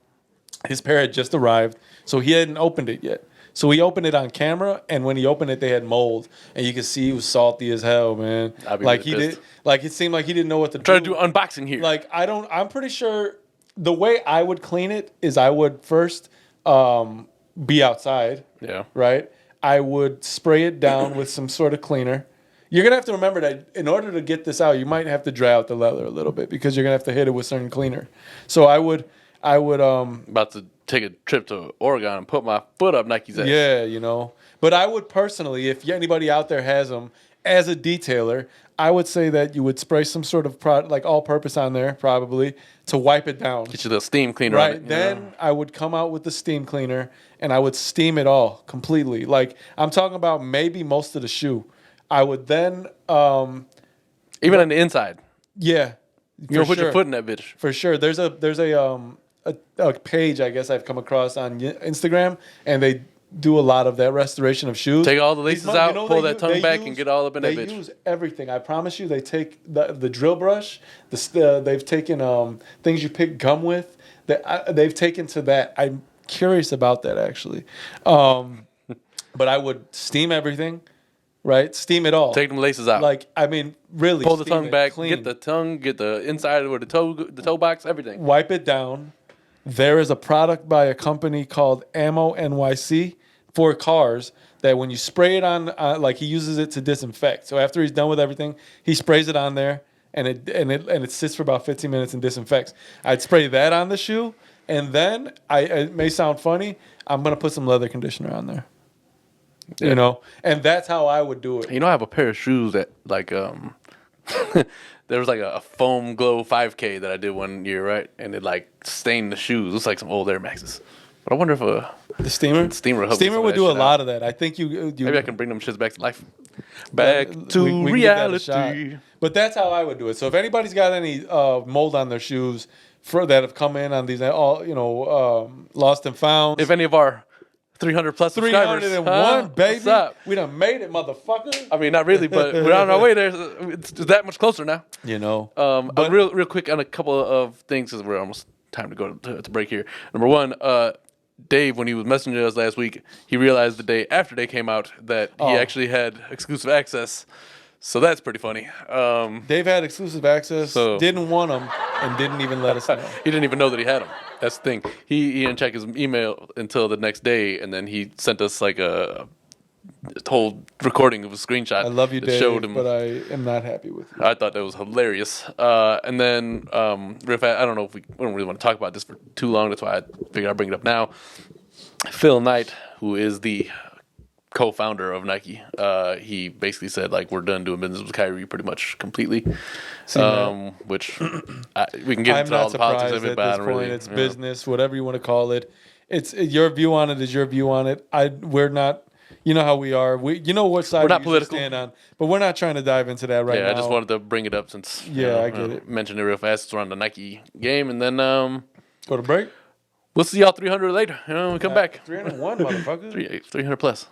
his pair had just arrived, so he hadn't opened it yet. So he opened it on camera, and when he opened it, they had mold, and you could see he was salty as hell, man. Like he did, like it seemed like he didn't know what to do. Try to do unboxing here. Like I'm pretty sure the way I would clean it is I would first be outside. Yeah. Right. I would spray it down with some sort of cleaner. You're gonna have to remember that in order to get this out, you might have to dry out the leather a little bit because you're gonna have to hit it with certain cleaner. So I would about to take a trip to Oregon and put my foot up Nike's ass. Yeah, you know. But I would personally, if anybody out there has them, as a detailer, I would say that you would spray some sort of product, like all-purpose on there, probably, to wipe it down. Get you the steam cleaner. Right. On it, Then I would come out with the steam cleaner, and I would steam it all completely. Like, I'm talking about maybe most of the shoe. I would then... even on the inside. Yeah. You don't put your foot in that bitch. For sure. There's a page, I guess, I've come across on Instagram, and they do a lot of that restoration of shoes. Take all the laces out, pull that tongue back, and get all up in that bitch. They use everything. I promise you. They take the drill brush. They've taken things you pick gum with. They've taken to that. I'm curious about that, actually. But I would steam everything, right? Steam it all. Take them laces out. Like, I mean, really. Pull the tongue back. Clean. Get the tongue. Get the inside or the toe box. Everything. Wipe it down. There is a product by a company called Ammo NYC for cars that when you spray it on, like he uses it to disinfect. So after he's done with everything, he sprays it on there, and it sits for about 15 minutes and disinfects. I'd spray that on the shoe, and then it may sound funny, I'm gonna put some leather conditioner on there. Yeah. You know, and that's how I would do it. You know, I have a pair of shoes that like there was like a foam glow 5K that I did one year, right? And it like stained the shoes. It's like some old Air Maxes. But I wonder if The steamer would do a lot of that. I think you maybe I can bring them shits back to life. Back to we can give that a shot. reality. But that's how I would do it. So if anybody's got any mold on their shoes that have come in on these lost and found, If any of our 300 plus subscribers, 301, baby, what's up? we done made it, motherfucker. I mean, not really, but we're on our way there. It's that much closer now. You know, Real quick on a couple of things because we're almost time to go to break here. Number one, Dave, when he was messaging us last week, he realized the day after they came out that he actually had exclusive access. So that's pretty funny. Dave had exclusive access, So- didn't want them, and didn't even let us know. He didn't even know that he had them. That's the thing. He didn't check his email until the next day, and then he sent us like a whole recording of a screenshot. I love you, that Dave, showed him. but I am not happy with you. I thought that was hilarious. And then, real fast, I don't know if we don't really want to talk about this for too long. That's why I figured I'd bring it up now. Phil Knight, who is the co-founder of Nike, he basically said like we're done doing business with Kyrie pretty much completely. Which we can get I'm into all not the politics surprised of it, at but I this don't point. really. It's business, whatever you want to call it. It's your view on it is your view on it. We're not. You know how we are. You know what side We're not we usually political. stand on, but we're not trying to dive into that right now. Yeah, I just wanted to bring it up since I get it. mentioned it real fast. It's around the Nike game, and then Go to break. we'll see y'all 300 later. When we come back. 301, motherfucker. 300 plus.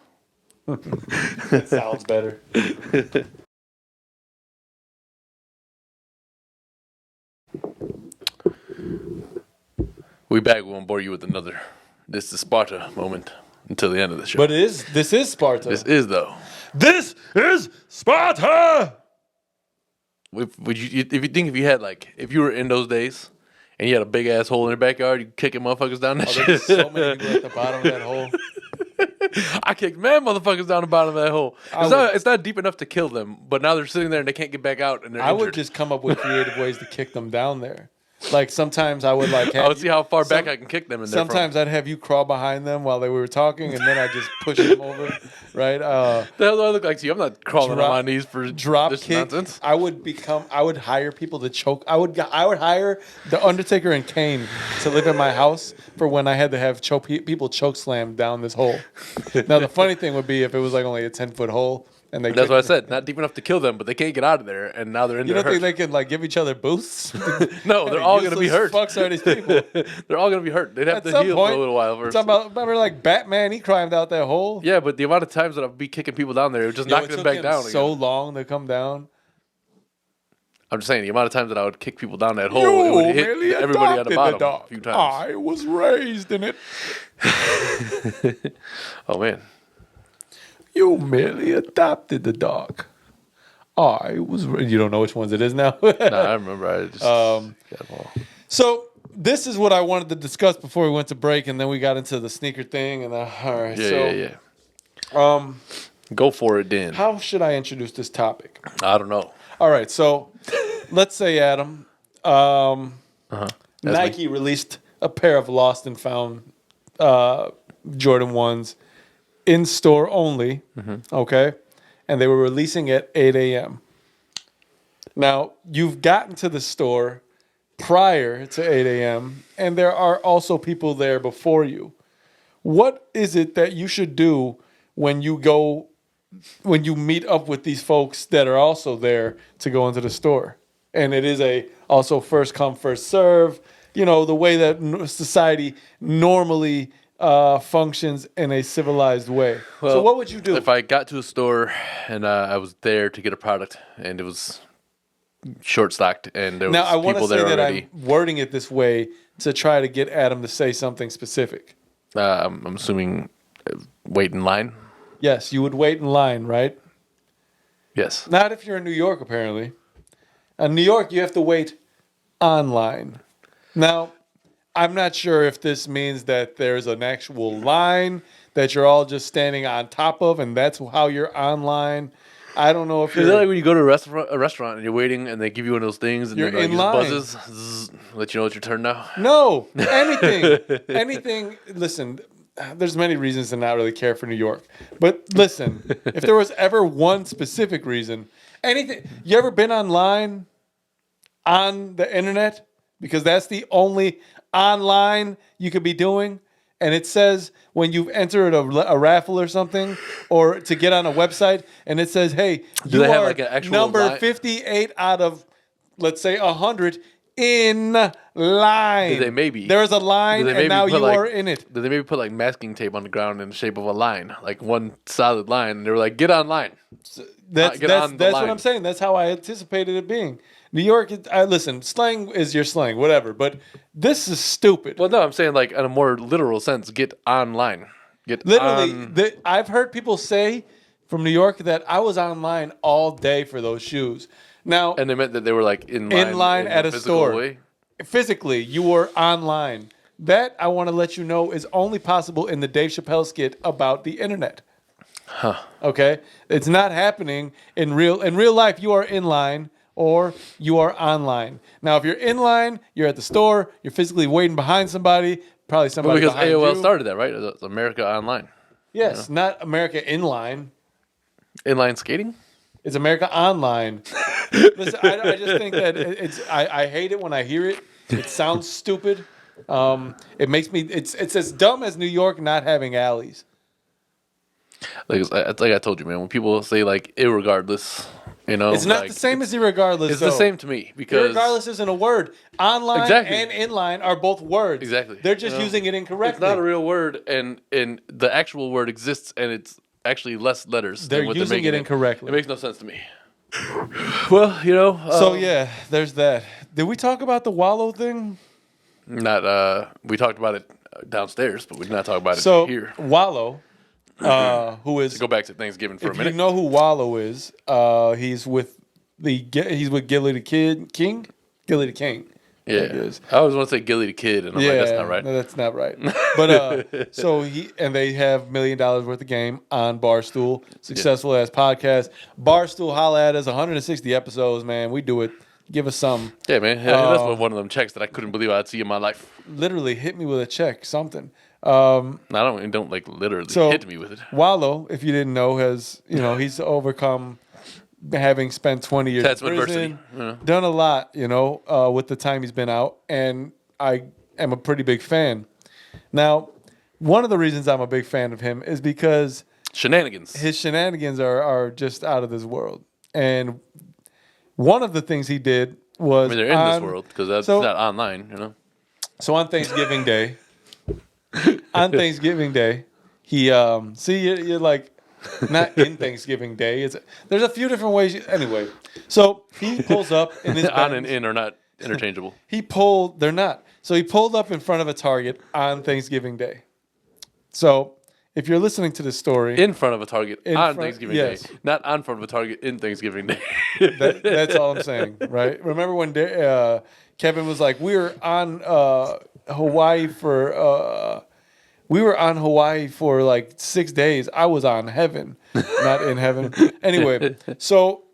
That sounds better. We back. We won't bore you with another. This is Sparta moment until the end of the show. But this is Sparta. This is though. This is Sparta. Would you if you had like if you were in those days and you had a big ass hole in your backyard, you kicking motherfuckers down that shit. There's so many people at the bottom of that hole. I kicked mad motherfuckers down the bottom of that hole. It's not deep enough to kill them, but now they're sitting there and they can't get back out and they're I injured. would just come up with creative ways to kick them down there. Like sometimes I would like. I would see how far back I can kick them in there. Sometimes I'd have you crawl behind them while they were talking, and then I just push them over. Right? The hell do I look like to you? I'm not crawling on my knees for Drop this kick. nonsense. I would hire people to choke. I would hire the Undertaker and Kane to live in my house for when I had to have people choke slam down this hole. Now the funny thing would be if it was like only a 10-foot hole. And That's what I said. Not deep enough to kill them, but they can't get out of there, and now they're in You there. don't think they can like give each other boosts? No, they're all going to be hurt. Fucks are these people? They're all going to be hurt. They'd have At to some heal point, for a little while first. Remember, like Batman, he climbed out that hole. Yeah, but the amount of times that I'd be kicking people down there, it would just knock It them took back him down. so again. long to come down. I'm just saying, the amount of times that I would kick people down that hole, it would hit merely everybody at the adopted bottom a few times. I was raised in it. Oh man, You merely adopted the dog. You don't know which ones it is now? nah, I remember. I just got them all. So this is what I wanted to discuss before we went to break, and then we got into the sneaker thing. And all right, Yeah. Go for it, then. How should I introduce this topic? I don't know. All right, so let's say, Adam, That's Nike released a pair of lost and found Jordan 1s in store only, okay? And they were releasing at 8 a.m. Now, you've gotten to the store prior to 8 a.m., and there are also people there before you. What is it that you should do when you meet up with these folks that are also there to go into the store? And it is also first come, first serve, the way that society normally functions in a civilized way. Well, so what would you do? If I got to a store and I was there to get a product and it was short stocked and there was Now, I want to people say there that already, I'm wording it this way to try to get Adam to say something specific. I'm assuming wait in line. Yes, you would wait in line, right? Yes. Not if you're in New York, apparently. In New York, you have to wait online. Now, I'm not sure if this means that there's an actual line that you're all just standing on top of, and that's how you're online. I don't know if Is that like you're when you go to a restaurant and you're waiting and they give you one of those things and You're then like, in it just line. buzzes, zzz, let you know it's your turn now? no anything. Listen, there's many reasons to not really care for New York, but listen, if there was ever one specific reason, anything. You ever been online on the internet? Because that's the only online you could be doing. And it says when you've entered a raffle or something, or to get on a website, and it says, "Hey, you they have are like an actual number line? 58 out of, let's say, 100 in line." Did they maybe? There's a line, and now you are in it. Did they maybe put like masking tape on the ground in the shape of a line, like one solid line, and they were like, "Get online." That's get on the what line. I'm saying. That's how I anticipated it being. New York, listen, slang is your slang, whatever. But this is stupid. Well, no, I'm saying like in a more literal sense, get online. Get Literally, on. I've heard people say from New York that I was online all day for those shoes. Now, And they meant that they were like in line at a physical store. way. Physically, you were online. That, I want to let you know, is only possible in the Dave Chappelle skit about the internet. Huh. Okay? It's not happening in real life. You are in line or you are online. Now, if you're in line, you're at the store, you're physically waiting behind somebody, probably Well, somebody because behind AOL you. started that, right? It's America Online. Yes, not America in line. Inline skating? It's America Online. Listen, I just think that I hate it when I hear it. It sounds stupid. It makes me. It's as dumb as New York not having alleys. Like I told you, man. When people say like irregardless, It's not like, the same as irregardless. It's the same to me because Irregardless isn't a word. Online Exactly. and inline are both words. Exactly. They're just using it incorrectly. It's not a real word, and the actual word exists, and it's actually less letters. They're than what using they're it making incorrectly. It makes no sense to me. Well, So yeah, there's that. Did we talk about the wallow thing? not we talked about it downstairs, but we did not talk about it So here. Wallow, who is Go back to Thanksgiving for a if minute. you know who Wallow is, he's with Gilly the Kid King, Gilly the King. I think it yeah, is. I always want to say Gilly the Kid, and I'm like, that's not right. No, that's not right. But so they have $1 million worth of game on Barstool, successful as podcast. Barstool, holla at us, 160 episodes, man. We do it. Give us some. Yeah, man, that's one of them checks that I couldn't believe I'd see in my life. Literally hit me with a check, something. No, I don't like literally hit me with it. Wallow, if you didn't know, has he's overcome having spent 20 years That's in prison, adversity. done a lot, with the time he's been out, and I am a pretty big fan. Now, one of the reasons I'm a big fan of him is because Shenanigans. his shenanigans are just out of this world. And one of the things he did was They're in this world because that's not online, So on Thanksgiving Day, he you're like not in Thanksgiving Day. There's a few different ways. Anyway, so he pulls up in his On Benz. and in are not interchangeable. They're not. So he pulled up in front of a Target on Thanksgiving Day. So if you're listening to this story, In front of a Target on front- Thanksgiving yes. Day, not on front of a Target in Thanksgiving Day. that's all I'm saying, right? Remember when Kevin was like, we were on Hawaii for like 6 days. I was on heaven, not in heaven. Anyway, so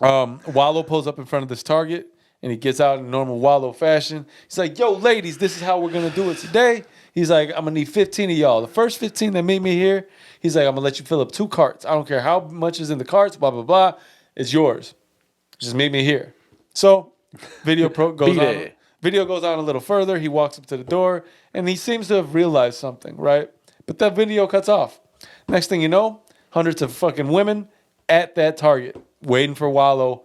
Wallow pulls up in front of this Target and he gets out in normal Wallow fashion. He's like, yo, ladies, this is how we're going to do it today. He's like, I'm going to need 15 of y'all. The first 15 that meet me here, he's like, I'm going to let you fill up 2 carts. I don't care how much is in the carts, blah, blah, blah. It's yours. Just meet me here. So video goes on. Video goes on a little further. He walks up to the door, and he seems to have realized something, right? But that video cuts off. Next thing you know, hundreds of fucking women at that Target waiting for Wallow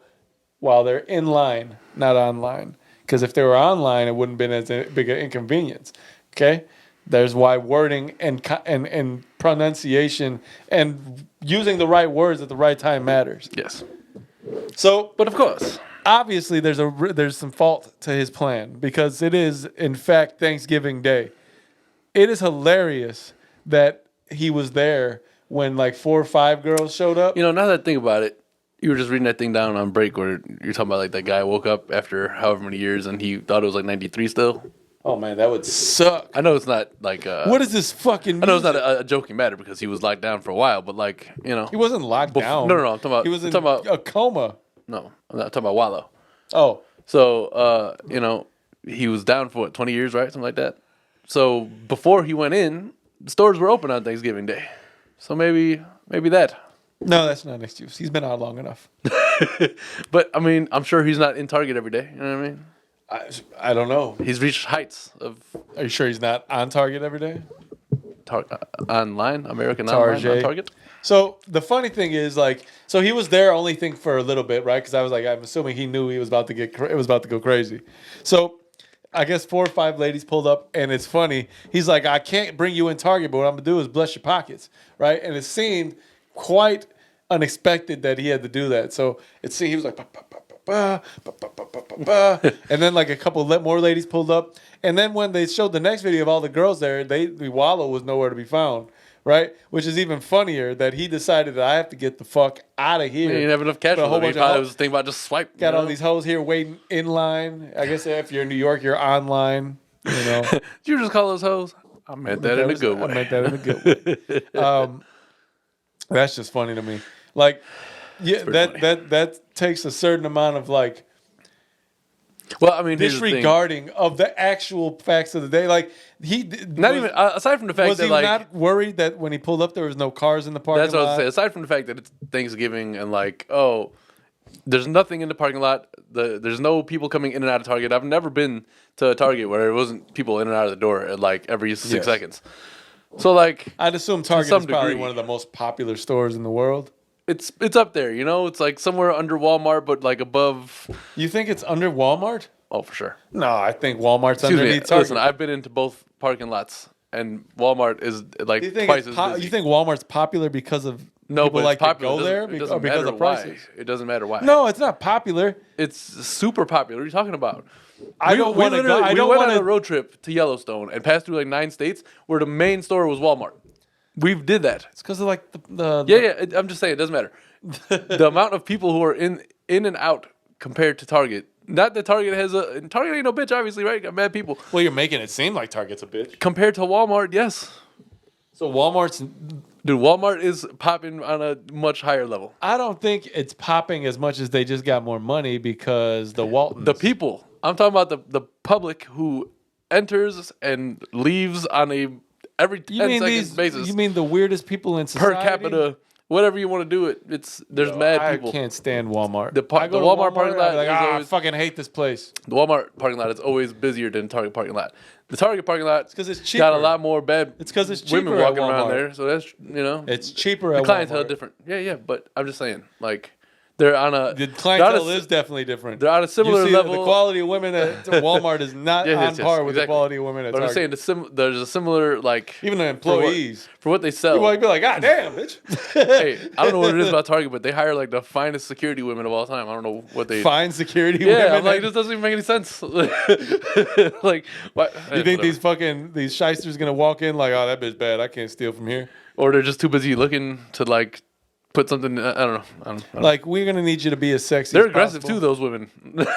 while they're in line, not online. Because if they were online, it wouldn't have been as big an inconvenience. Okay? There's why wording and pronunciation and using the right words at the right time matters. Yes. So, But of course. obviously there's some fault to his plan because it is in fact Thanksgiving Day. It is hilarious that he was there when like 4 or 5 girls showed up. Now that I think about it, you were just reading that thing down on break where you're talking about like that guy woke up after however many years and he thought it was like 93 still. Oh man, that would suck. I know it's not like What is this fucking? I know it's music? not a joking matter because he was locked down for a while, but like He wasn't locked down. No, I'm talking about. He was in I'm talking about, a coma. No, I'm not talking about Wallow. Oh, So he was down for what, 20 years, right? Something like that. So before he went in, the stores were open on Thanksgiving Day. So maybe that. no, that's not an excuse. He's been out long enough. But I mean, I'm sure he's not in Target every day. You know what I mean? I don't know. He's reached heights of Are you sure he's not on Target every day? Online, American online on Target. So the funny thing is, like, so he was there only for a little bit, right? Because I was like, I'm assuming he knew he was about to it was about to go crazy. So I guess 4 or 5 ladies pulled up, and it's funny. He's like, I can't bring you in Target, but what I'm gonna do is bless your pockets, right? And it seemed quite unexpected that he had to do that. So it seemed he was like, bah, bah, bah, bah, bah, bah, bah, bah, bah, bah. And then like a couple more ladies pulled up, and then when they showed the next video of all the girls there, the Wallow was nowhere to be found. Right, which is even funnier that he decided that I have to get the fuck out of here. He didn't have enough cash. He probably was thinking about just swipe. Got all these hoes here waiting in line. I guess if you're in New York, you're online. You know, Did you just call those hoes? I meant that in a good way. I meant that in a good way. That's just funny to me. Like, yeah, that takes a certain amount of like. Well, I mean, disregarding of the actual facts of the day. Like even aside from the fact was that he like not worried that when he pulled up there was no cars in the parking lot. That's what I was saying. Aside from the fact that it's Thanksgiving and like there's nothing in the parking lot. There's no people coming in and out of Target. I've never been to a Target where it wasn't people in and out of the door at like every 6 seconds. So like I'd assume Target is probably one of the most popular stores in the world. It's up there, you know. It's like somewhere under Walmart, but like above. You think it's under Walmart? Oh, for sure. No, I think Walmart's underneath Target. Listen, I've been into both parking lots, and Walmart is like twice as busy. You think Walmart's popular because of people like to go there, or because of prices? It doesn't matter why. No, it's not popular. It's super popular. What are you talking about? I don't want to go. We went on a road trip to Yellowstone and passed through like 9 states where the main store was Walmart. We did that. It's because of like the yeah. I'm just saying it doesn't matter. The amount of people who are in and out compared to Target. Not that Target Target ain't no bitch, obviously, right? Got mad people. Well, you're making it seem like Target's a bitch. Compared to Walmart, yes. So Walmart is popping on a much higher level. I don't think it's popping as much as they just got more money because the people. I'm talking about the public who enters and leaves on every 10 seconds basis. You mean the weirdest people in society? Per capita, whatever you want to do it. There's mad people. I can't stand Walmart. The Walmart parking lot. I fucking hate this place. The Walmart parking lot is always busier than the Target parking lot. The Target parking lot because it's cheaper. Got a lot more bad. It's because it's cheaper women walking around there, so that's it's cheaper. At the clientele Walmart. Different. Yeah, but I'm just saying, like they're on a the clientele is definitely different. They're on a similar level. The quality of women at Walmart is not on par with the quality of women at Target. But I'm saying there's a similar like even the employees for what they sell. You might be like, God damn, bitch. Hey, I don't know what it is about Target, but they hire like the finest security women of all time. I don't know what they fine security women. Yeah, I'm like this doesn't even make any sense. Like, what? You think these shysters gonna walk in like, oh, that bitch bad. I can't steal from here. Or they're just too busy looking to like put something. I don't know. Like we're gonna need you to be as sexy. They're aggressive too. Those women.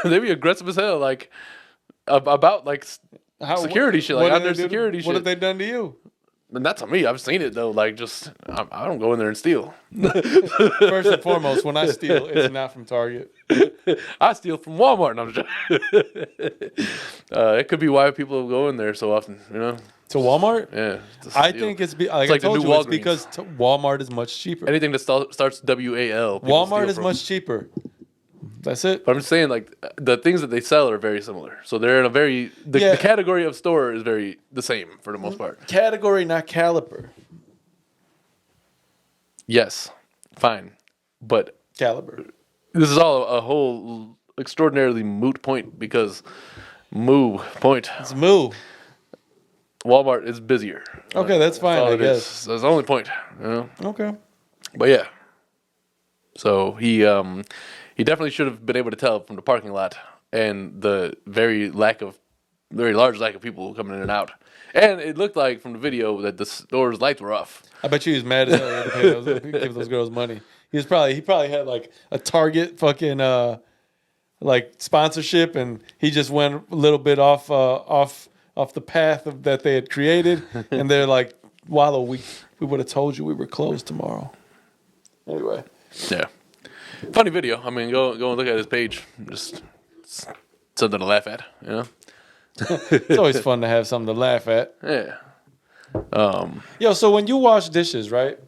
They be aggressive as hell. Like about like security shit. Like on their security shit. What have they done to you? Not to me. I've seen it though. Like I don't go in there and steal. First and foremost, when I steal, it's not from Target. I steal from Walmart. It could be why people go in there so often. You know. To Walmart? Yeah. I think it's like I told you, it's because Walmart is much cheaper. Anything that starts WAL. Walmart is much cheaper. That's it. But I'm just saying, like, the things that they sell are very similar. So they're in a the category of store is very the same for the most part. Category, not caliber. Yes. Fine. But caliber. This is all a whole extraordinarily moot point because It's moo. Walmart is busier. Okay, that's fine, I guess. That's the only point. You know? Okay. But yeah. So he definitely should have been able to tell from the parking lot and the very large lack of people coming in and out. And it looked like from the video that the store's lights were off. I bet you he was mad as hell. He had to give those girls money. He probably had like a Target fucking like sponsorship, and he just went a little bit off off the path that they had created, and they're like, Wallow, we would have told you we were closed tomorrow. Anyway. Yeah. Funny video. I mean, go and look at his page. Just something to laugh at, you know? It's always fun to have something to laugh at. Yeah. Yo, so when you wash dishes, right?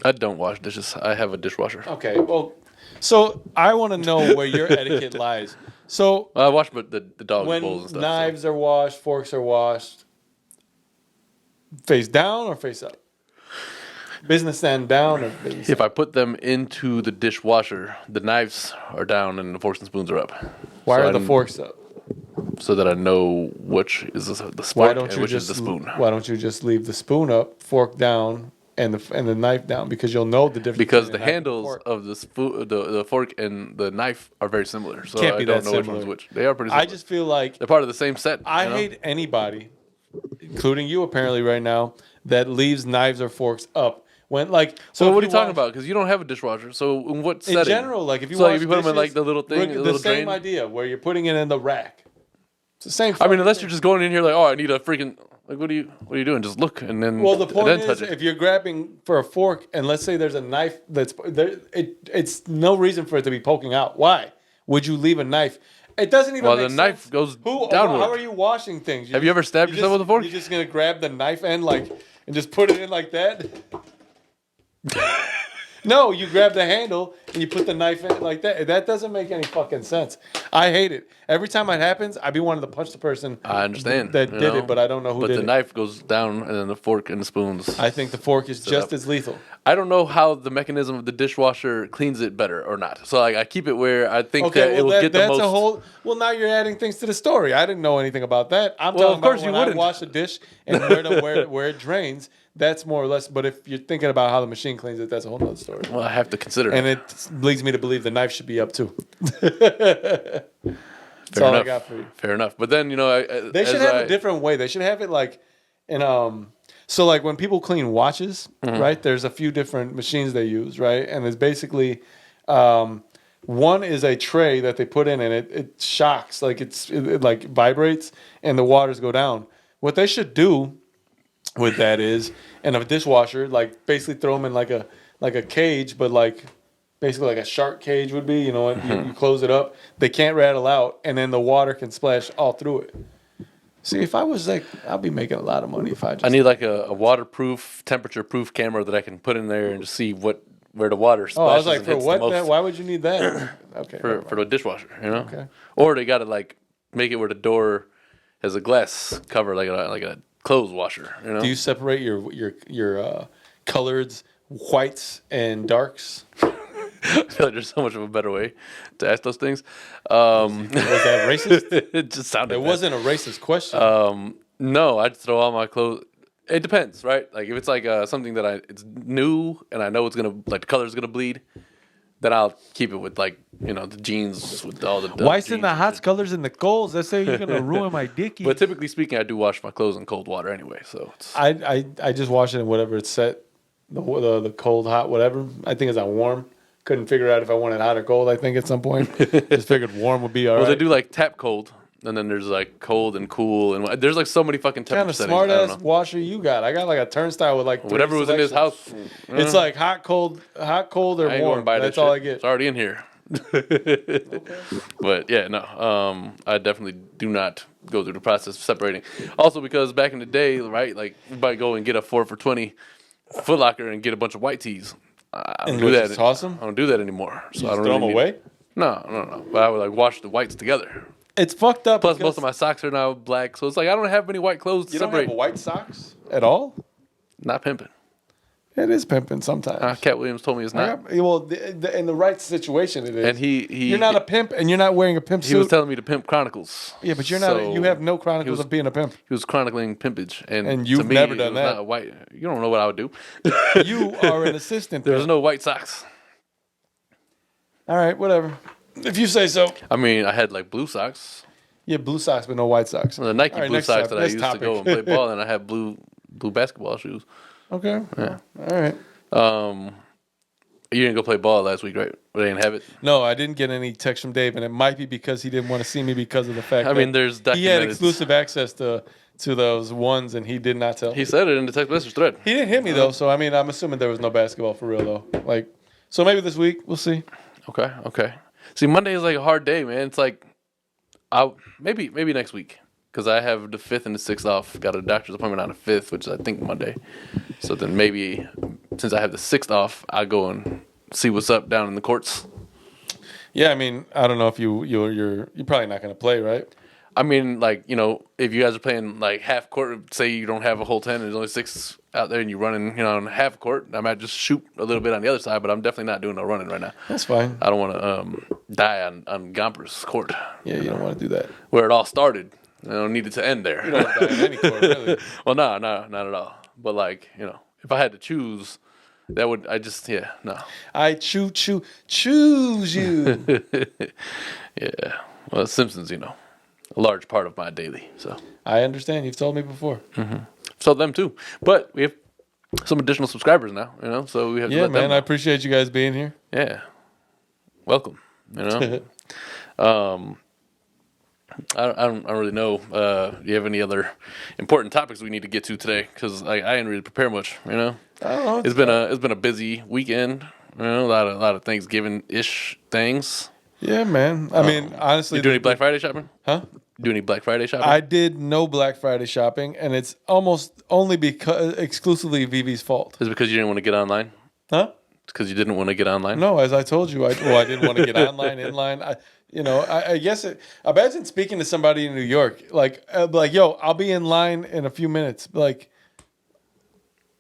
I don't wash dishes. I have a dishwasher. Okay, well, so I want to know where your etiquette lies. So I wash the dog when bowls and stuff. knives are washed, forks are washed, face down or face up? Business end down or business If I put them into the dishwasher, the knives are down and the forks and spoons are up. Why So are the forks up? So that I know which is the Why fork don't and you which just is the spoon. Why don't you just leave the spoon up, fork down, and the knife down? Because you'll know the difference. Because the between a knife and handles fork. of the the fork and the knife are very similar. So Can't be I don't that know which similar. one's which. They are pretty similar. I just feel like They're part of the same set. I you know? hate anybody, including you apparently right now, that leaves knives or forks up. When like So if what are you talking wash- about? Because you don't have a dishwasher. So in what In setting? general, like if you so wash if you put them in like dishes, the little thing, the little same drain. idea where you're putting it in the rack. It's the same. I mean, unless you're just going in here like, oh, I need a freaking like, what are you doing? Just look and then. Well, the and point then is, touch it. if you're grabbing for a fork, and let's say there's a knife that's there, it's no reason for it to be poking out. Why would you leave a knife? It doesn't even. Well, make the knife sense. goes How downward. are you washing things? Have you ever stabbed yourself with a fork? You're just gonna grab the knife end and just put it in like that. No, you grab the handle and you put the knife in like that. That doesn't make any fucking sense. I hate it. Every time it happens, I be wanting to punch the person. I understand that you did know? it, but I don't know who But did the it. knife goes down, and then the fork and the spoons. I think the fork is just as lethal. I don't know how the mechanism of the dishwasher cleans it better or not. So like I keep it where I think that it will get the that's most. a whole. Well, now you're adding things to the story. I didn't know anything about that. I'm Well, talking of course about you when wouldn't. I wash a dish and where it drains. That's more or less. But if you're thinking about how the machine cleans it, that's a whole nother story. Well, I have to consider And it. it leads me to believe the knife should be up too. That's Fair all I enough. got for you. Fair enough. But then They should have a different way. They should have it like in so like when people clean watches, right? There's a few different machines they use, right? And it's basically one is a tray that they put in and it shocks, like it like vibrates and the waters go down. What they should do with that is in a dishwasher, like basically throw them in like a cage, but like basically like a shark cage would be, you know, you close it up, they can't rattle out, and then the water can splash all through it. See, if I was like, I'd be making a lot of money if I just. I need like a waterproof, temperature-proof camera that I can put in there and just see where the water splashes. Oh, I was like, and for hits the what? most Why would you need that? Okay. for the dishwasher, you know? Okay. Or they got to like make it where the door has a glass cover, like a clothes washer, you know? Do you separate your coloreds, whites and darks? I feel like there's so much of a better way to ask those things. Was that racist? It just sounded. It bad. wasn't a racist question. No, I'd throw all my clothes. It depends, right? Like if it's like something that it's new and I know it's gonna like the color's gonna bleed, then I'll keep it with like the jeans with all the. Whites jeans in the and hot shit. colors and the colds. That's saying you're gonna ruin my dicky. But typically speaking, I do wash my clothes in cold water anyway. So it's, I just wash it in whatever it's set, the cold, hot, whatever. I think it's on warm. Couldn't figure out if I wanted hot or cold. I think at some point, just figured warm would be all right. well, they do like tap cold, and then there's like cold and cool, and there's like so many fucking What kind temperature of settings. smart I don't ass know. washer you got? I got like a turnstile with like three Whatever was in his selections. house. It's like hot, cold, or I ain't warm. gonna buy that That's all I shit. get. It's already in here. But yeah, no. I definitely do not go through the process of separating. Also because back in the day, right, like you might go and get a 4 for $20 Foot Locker and get a bunch of white tees. I don't And do what, that. just toss 'em? I don't do that anymore. So I Just don't throw really them need- away. No. But I would like wash the whites together. It's fucked up. Plus, because most of my socks are now black, so it's like I don't have many white clothes to you don't separate. have white socks at all. Not pimping. It is pimping sometimes. Cat Williams told me it's not. Well, in the right situation, it is. And he you're not a pimp, and you're not wearing a pimp he suit. was telling me to pimp Chronicles. Yeah, but you're not. So You have no chronicles was- of being a pimp. He was chronicling pimpage, and And to you've me, never it done was that. Not a white. You don't know what I would do. You are an assistant. There's pimp. no white socks. All right, whatever. If you say so. I mean, I had like blue socks, Yeah, blue socks, but no white socks. the Nike All right, blue next socks up, that I next used to go and topic. play ball, and I had blue basketball shoes. Okay. Yeah. All right. You didn't go play ball last week, right? But they didn't have it. No, I didn't get any text from Dave, and it might be because he didn't want to see me because of the fact I mean, there's he had documented. exclusive access to those ones, and he did not tell me. He said it in the text message thread. He didn't hit me though, so I mean, I'm assuming there was no basketball for real though. Like, so maybe this week we'll see. Okay. See, Monday is like a hard day, man. It's like, maybe next week because I have the 5th and the 6th off. Got a doctor's appointment on the 5th, which is I think Monday. So then maybe since I have the 6th off, I go and see what's up down in the courts. Yeah, I mean, I don't know if you're probably not going to play, right? I mean, like, you know, if you guys are playing like half court, say you don't have a whole 10 and there's only 6 out there and you're running, you know, on half court, I might just shoot a little bit on the other side, but I'm definitely not doing no running right now. That's fine. I don't want to die on Gomper's court. Yeah, you don't want to do that. Where it all started. I don't need it to end there. You don't want to die on any court, really. Well, no, not at all. But like, you know, if I had to choose, no. I choose you. Yeah. Well, Simpsons, you know, a large part of my daily. So I understand. You've told me before. So them too. But we have some additional subscribers now, you know, so we have to Yeah, let them man. know. I appreciate you guys being here. Yeah. Welcome. You know. I don't really know. Do you have any other important topics we need to get to today? Because I didn't really prepare much. You know. I don't know. It's been a busy weekend. You know, a lot of Thanksgiving-ish things. Yeah, man. I mean, honestly, You do any Black Friday shopping? Huh? Do any Black Friday shopping? I did no Black Friday shopping, and it's almost only because exclusively Vivi's fault. Is it because you didn't want to get online? Huh? It's because you didn't want to get online? No, as I told you, I didn't want to get online, inline. I guess imagine speaking to somebody in New York, like, yo, I'll be in line in a few minutes. Like,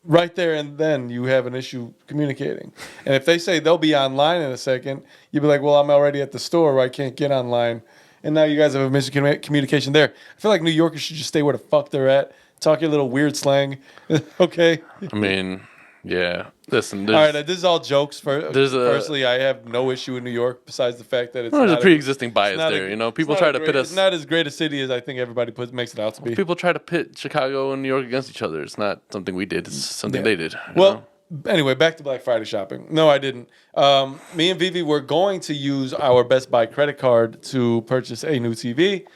right there and then you have an issue communicating. And if they say they'll be online in a second, you'd be like, well, I'm already at the store where I can't get online. And now you guys have a miscommunication there. I feel like New Yorkers should just stay where the fuck they're at. Talk your little weird slang. Okay? I mean, yeah. Listen, All right, this is all jokes. Personally, I have no issue in New York besides the fact that there's a pre-existing bias there. You know, people try to pit us. It's not as great a city as I think everybody makes it out to be. People try to pit Chicago and New York against each other. It's not something we did. It's something they did. Well, anyway, back to Black Friday shopping. No, I didn't. Me and Vivi were going to use our Best Buy credit card to purchase a new TV,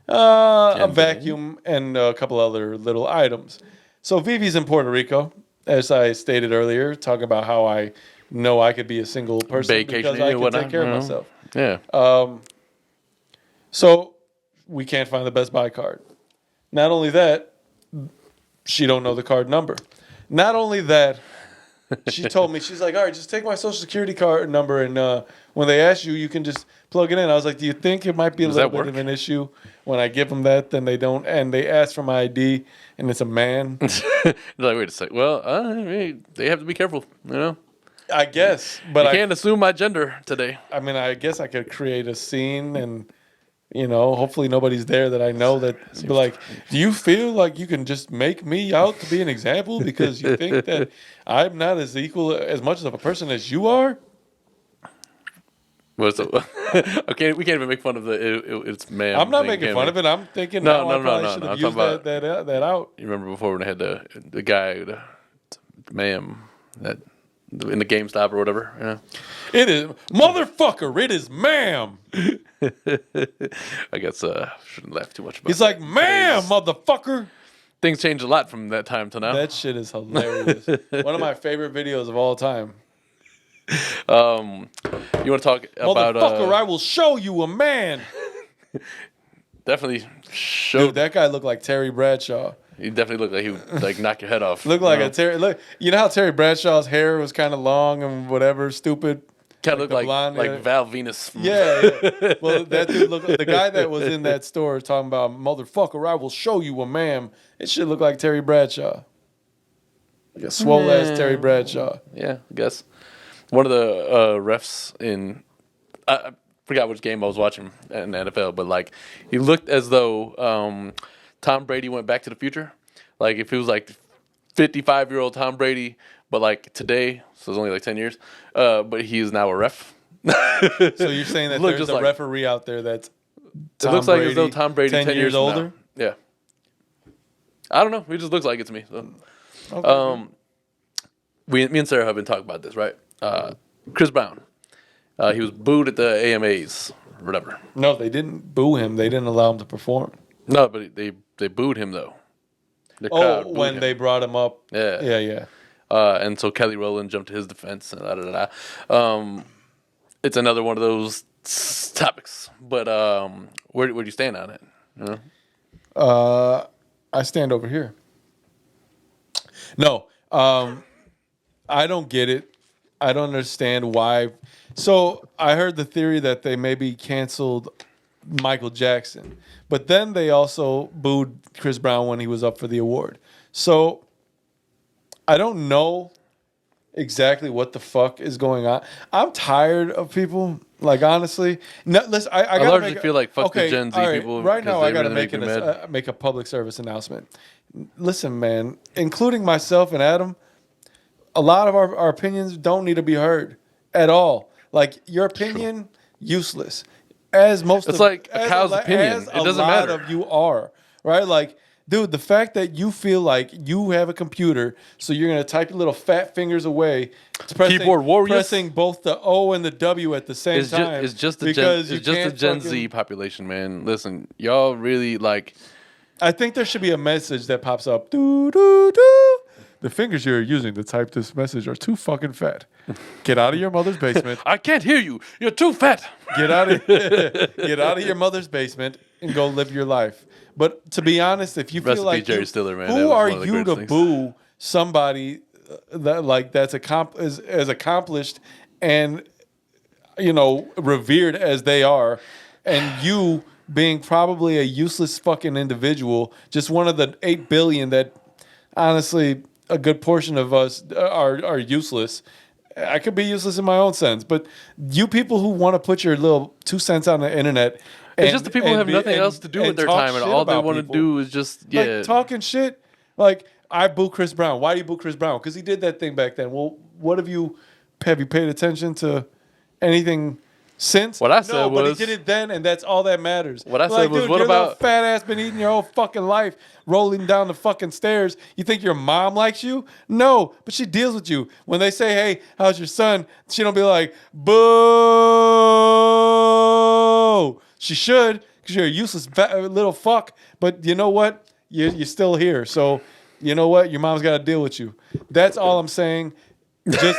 a vacuum, and a couple other little items. So Vivi's in Puerto Rico, as I stated earlier, talking about how I know I could be a single person because I can take care of myself. Yeah. So we can't find the Best Buy card. Not only that, she don't know the card number. Not only that, she told me, she's like, all right, just take my social security card number, and when they ask you, you can just plug it in. I was like, do you think it might be a little bit of an issue when I give them that, then they don't, and they ask for my ID, and it's a man? They're like, wait a sec. Well, they have to be careful, you know? I guess. But you can't assume my gender today. I mean, I guess I could create a scene and, you know, hopefully nobody's there that I know that be like, do you feel like you can just make me out to be an example because you think that I'm not as much of a person as you are? Well, so, okay, we can't even make fun of it's man. I'm not making fun of it. I'm thinking I probably should have used that out. You remember before when I had the guy, the ma'am, that in the GameStop or whatever, you know? It is motherfucker. It is ma'am. I guess shouldn't laugh too much about. He's like, ma'am, motherfucker. Things change a lot from that time to now. That shit is hilarious. One of my favorite videos of all time. You want to talk about motherfucker? I will show you a man. Definitely show. Dude, that guy looked like Terry Bradshaw. He definitely looked like he would like knock your head off. Looked like a Terry. Look, you know how Terry Bradshaw's hair was kind of long and whatever, stupid. Kind of looked blonde, like Val Venus. Yeah. Well, that dude looked. The guy that was in that store talking about motherfucker, I will show you a man. It should look like Terry Bradshaw. Like a swole ass Terry Bradshaw. Yeah, I guess. One of the refs in, I forgot which game I was watching in the NFL, but like he looked as though Tom Brady went back to the future. Like if it was like 55-year-old Tom Brady, but like today, so it's only like 10 years, but he is now a ref. So you're saying that there's a referee out there that's Tom it looks Brady, like as though Tom Brady 10 years older? Now. Yeah. I don't know. He just looks like it to me. So. Okay. Me and Sarah have been talking about this, right? Chris Brown He was booed at the AMAs or whatever. No, they didn't boo him. They didn't allow him to perform. No, but they booed him though. The crowd booed when him. they brought him up. Yeah. Yeah. And so Kelly Rowland jumped to his defense. And it's another one of those topics. But where do you stand on it? You know? I stand over here. No, I don't get it. I don't understand why. So I heard the theory that they maybe canceled Michael Jackson, but then they also booed Chris Brown when he was up for the award. So I don't know exactly what the fuck is going on. I'm tired of people. Like, honestly, no, listen, I gotta largely feel like fuck the Gen Z people. Right now, I gotta really make a public service announcement. Listen, man, including myself and Adam, a lot of our opinions don't need to be heard at all. Like, your opinion, useless. It's like a cow's opinion. It doesn't matter. Of you are, right? Like, dude, the fact that you feel like you have a computer, so you're gonna type your little fat fingers away, keyboard warriors, pressing both the O and the W at the same time. It's just the Gen Z population, man. Listen, y'all really like. I think there should be a message that pops up. Doo, doo, doo. The fingers you're using to type this message are too fucking fat. Get out of your mother's basement. I can't hear you. You're too fat. Get out of your mother's basement and go live your life. But to be honest, if you feel like Jerry Stiller, man, who are you to boo somebody that's as accomplished and revered as they are, and you being probably a useless fucking individual, just one of the 8 billion that honestly a good portion of us are useless. I could be useless in my own sense, but you people who want to put your little 2 cents on the internet. It's just the people who have nothing else to do with their time, and all they want to do is just like talking shit. Like, I boo Chris Brown. Why do you boo Chris Brown? Because he did that thing back then. Well, have you paid attention to anything since? What I said but was, he did it then, and that's all that matters. What I said was, dude, what your about little fat ass been eating your whole fucking life, rolling down the fucking stairs? You think your mom likes you? No, but she deals with you. When they say, "Hey, how's your son?" she don't be like, "Boo." She should, because you're a useless little fuck. But you know what? You're still here. So you know what? Your mom's got to deal with you. That's all I'm saying. Just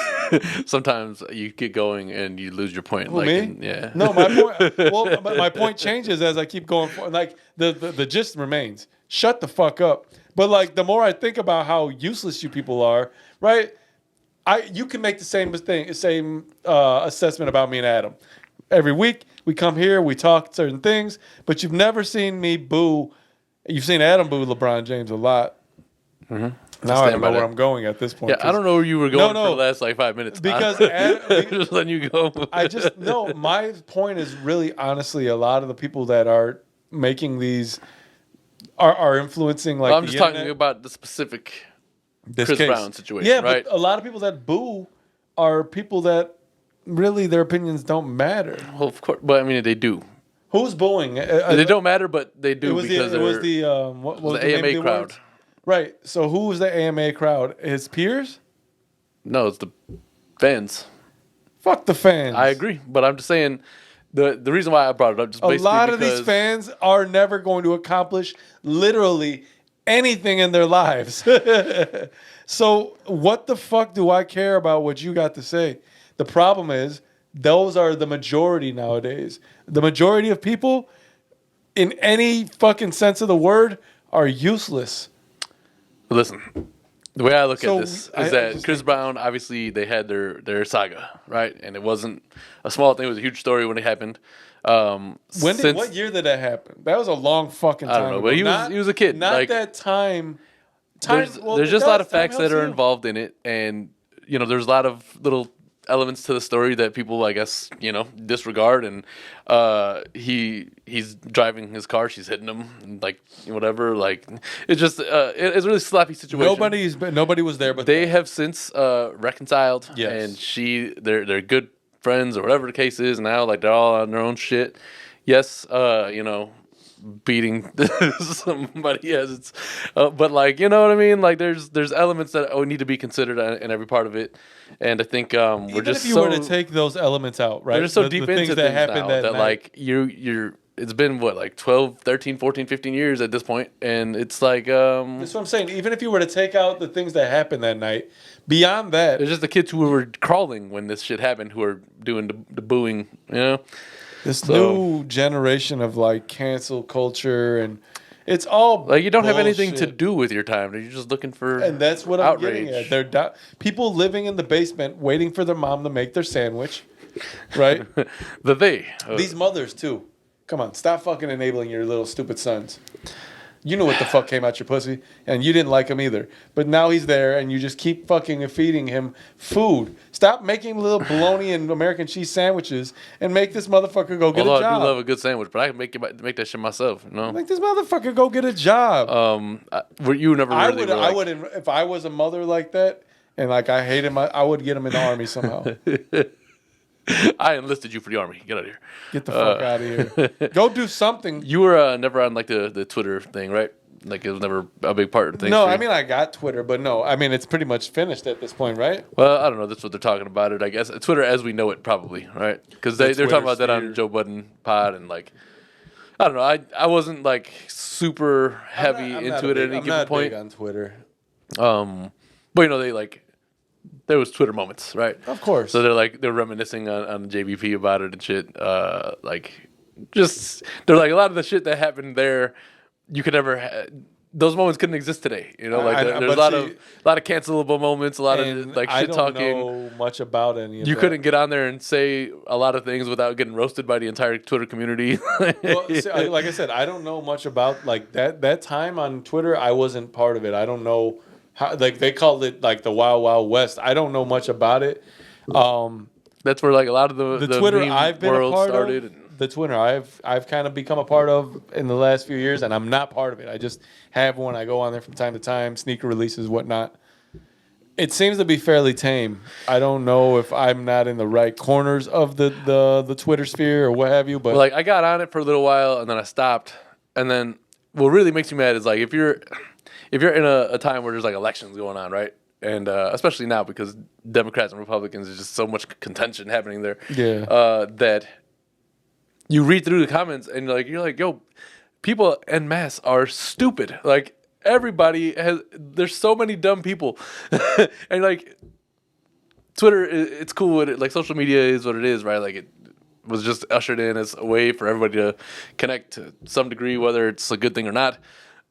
sometimes you get going and you lose your point. Who, me? Yeah. No, my point. Well, my point changes as I keep going. Like the gist remains. Shut the fuck up. But like, the more I think about how useless you people are, right? You can make the same assessment about me and Adam. Every week we come here, we talk certain things, but you've never seen me boo. You've seen Adam boo LeBron James a lot. Mm-hmm. Now I don't know where I'm going at this point. Yeah, I don't know where you were going for the last 5 minutes. Because just letting you go. My point is really, honestly, a lot of the people that are making these are influencing. Like, I'm just talking about the specific Chris Brown situation. Yeah, right? But a lot of people that boo are people that really their opinions don't matter. Well, of course, but I mean they do. Who's booing? They don't matter, but they do because it was the AMA crowd. Right. So who was the AMA crowd? His peers? No, it's the fans. Fuck the fans. I agree, but I'm just saying the reason why I brought it up just basically a lot of these fans are never going to accomplish literally anything in their lives. So what the fuck do I care about what you got to say? The problem is those are the majority nowadays. The majority of people, in any fucking sense of the word, are useless. Listen, the way I look at this is that Chris Brown, obviously, they had their saga, right? And it wasn't a small thing. It was a huge story when it happened. What year did that happen? That was a long fucking time I don't know, ago. but he was a kid. Not that time. There's just a lot of facts that are involved in it. And, there's a lot of little elements to the story that people, I guess, disregard. And he's driving his car, she's hitting him, like whatever. Like it's just it's a really sloppy situation. Nobody was there, but they have since reconciled. Yes. And they're good friends or whatever the case is now. Like they're all on their own shit. Yes, beating somebody as it's, but like you know what I mean. Like there's elements that need to be considered in every part of it, and I think we're Even just if you so, were to take those elements out, right? we're just so the deep things into that things happen now that that night. like you're. It's been what like 12, 13, 14, 15 years at this point, and it's like That's what I'm saying. Even if you were to take out the things that happened that night, beyond that, it's just the kids who were crawling when this shit happened who are doing the booing, you know. this So- new generation of like cancel culture, and it's all Like you don't have anything to bullshit. do with your time. You're just looking for And that's what I'm outrage. getting at. They're people living in the basement waiting for their mom to make their sandwich, right? These mothers too. Come on, stop fucking enabling your little stupid sons. You know what the fuck came out your pussy, and you didn't like him either. But now he's there, and you just keep fucking feeding him food. Stop making little bologna and American cheese sandwiches, and make this motherfucker go get Although a job. I do love a good sandwich, but I can make that shit myself. You know. Make this motherfucker go get a job. You never I really. would, were I like- would, if I was a mother like that, and like I hated I would get him in the army somehow. I enlisted you for the army. Get out of here. Get the fuck out of here. Go do something. You were never on like the Twitter thing, right? Like it was never a big part of things. No, for you. I mean I got Twitter, but no, I mean it's pretty much finished at this point, right? Well, I don't know. That's what they're talking about it. I guess Twitter as we know it, probably, right? Because they're Twitter talking about that sphere. on Joe Budden pod, and like, I don't know. I wasn't like super heavy into it at any given point. Big on Twitter. But you know there was Twitter moments, right? Of course. So they're reminiscing on JBP about it and shit. They're like a lot of the shit that happened there. You could never. Those moments couldn't exist today. You know, like there's a lot of cancelable moments, a lot of like shit talking. I don't know much about any of You that. couldn't get on there and say a lot of things without getting roasted by the entire Twitter community. Well, see, like I said, I don't know much about like that time on Twitter. I wasn't part of it. I don't know how, like they called it like the Wild Wild West. I don't know much about it. That's where like a lot of the Twitter meme I've been a world part started. of. The Twitter I've kind of become a part of in the last few years, and I'm not part of it. I just have one. I go on there from time to time, sneaker releases, whatnot. It seems to be fairly tame. I don't know if I'm not in the right corners of the Twitter sphere or what have you, but Well, like I got on it for a little while and then I stopped. And then what really makes me mad is like if you're in a time where there's like elections going on, right? And especially now because Democrats and Republicans, there's just so much contention happening there. Yeah. That you read through the comments and you're like, yo, people en masse are stupid. Like everybody there's so many dumb people. And like Twitter, it's cool with it. Like social media is what it is, right? Like it was just ushered in as a way for everybody to connect to some degree, whether it's a good thing or not.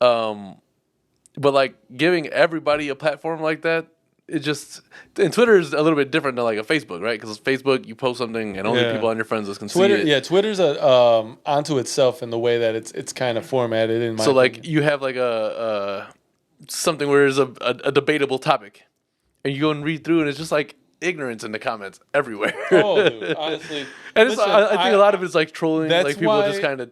But like giving everybody a platform like that, and Twitter is a little bit different than like a Facebook, right? Because Facebook, you post something and only Yeah. people on your friends list can Twitter, see it. yeah, Twitter's onto itself in the way that it's kind of formatted. In my So like opinion. you have like a something where there's a debatable topic, and you go and read through, and it's just like ignorance in the comments everywhere. Oh, dude, honestly, And it's, listen, I think a lot of it's like trolling, that's like people why- just kind of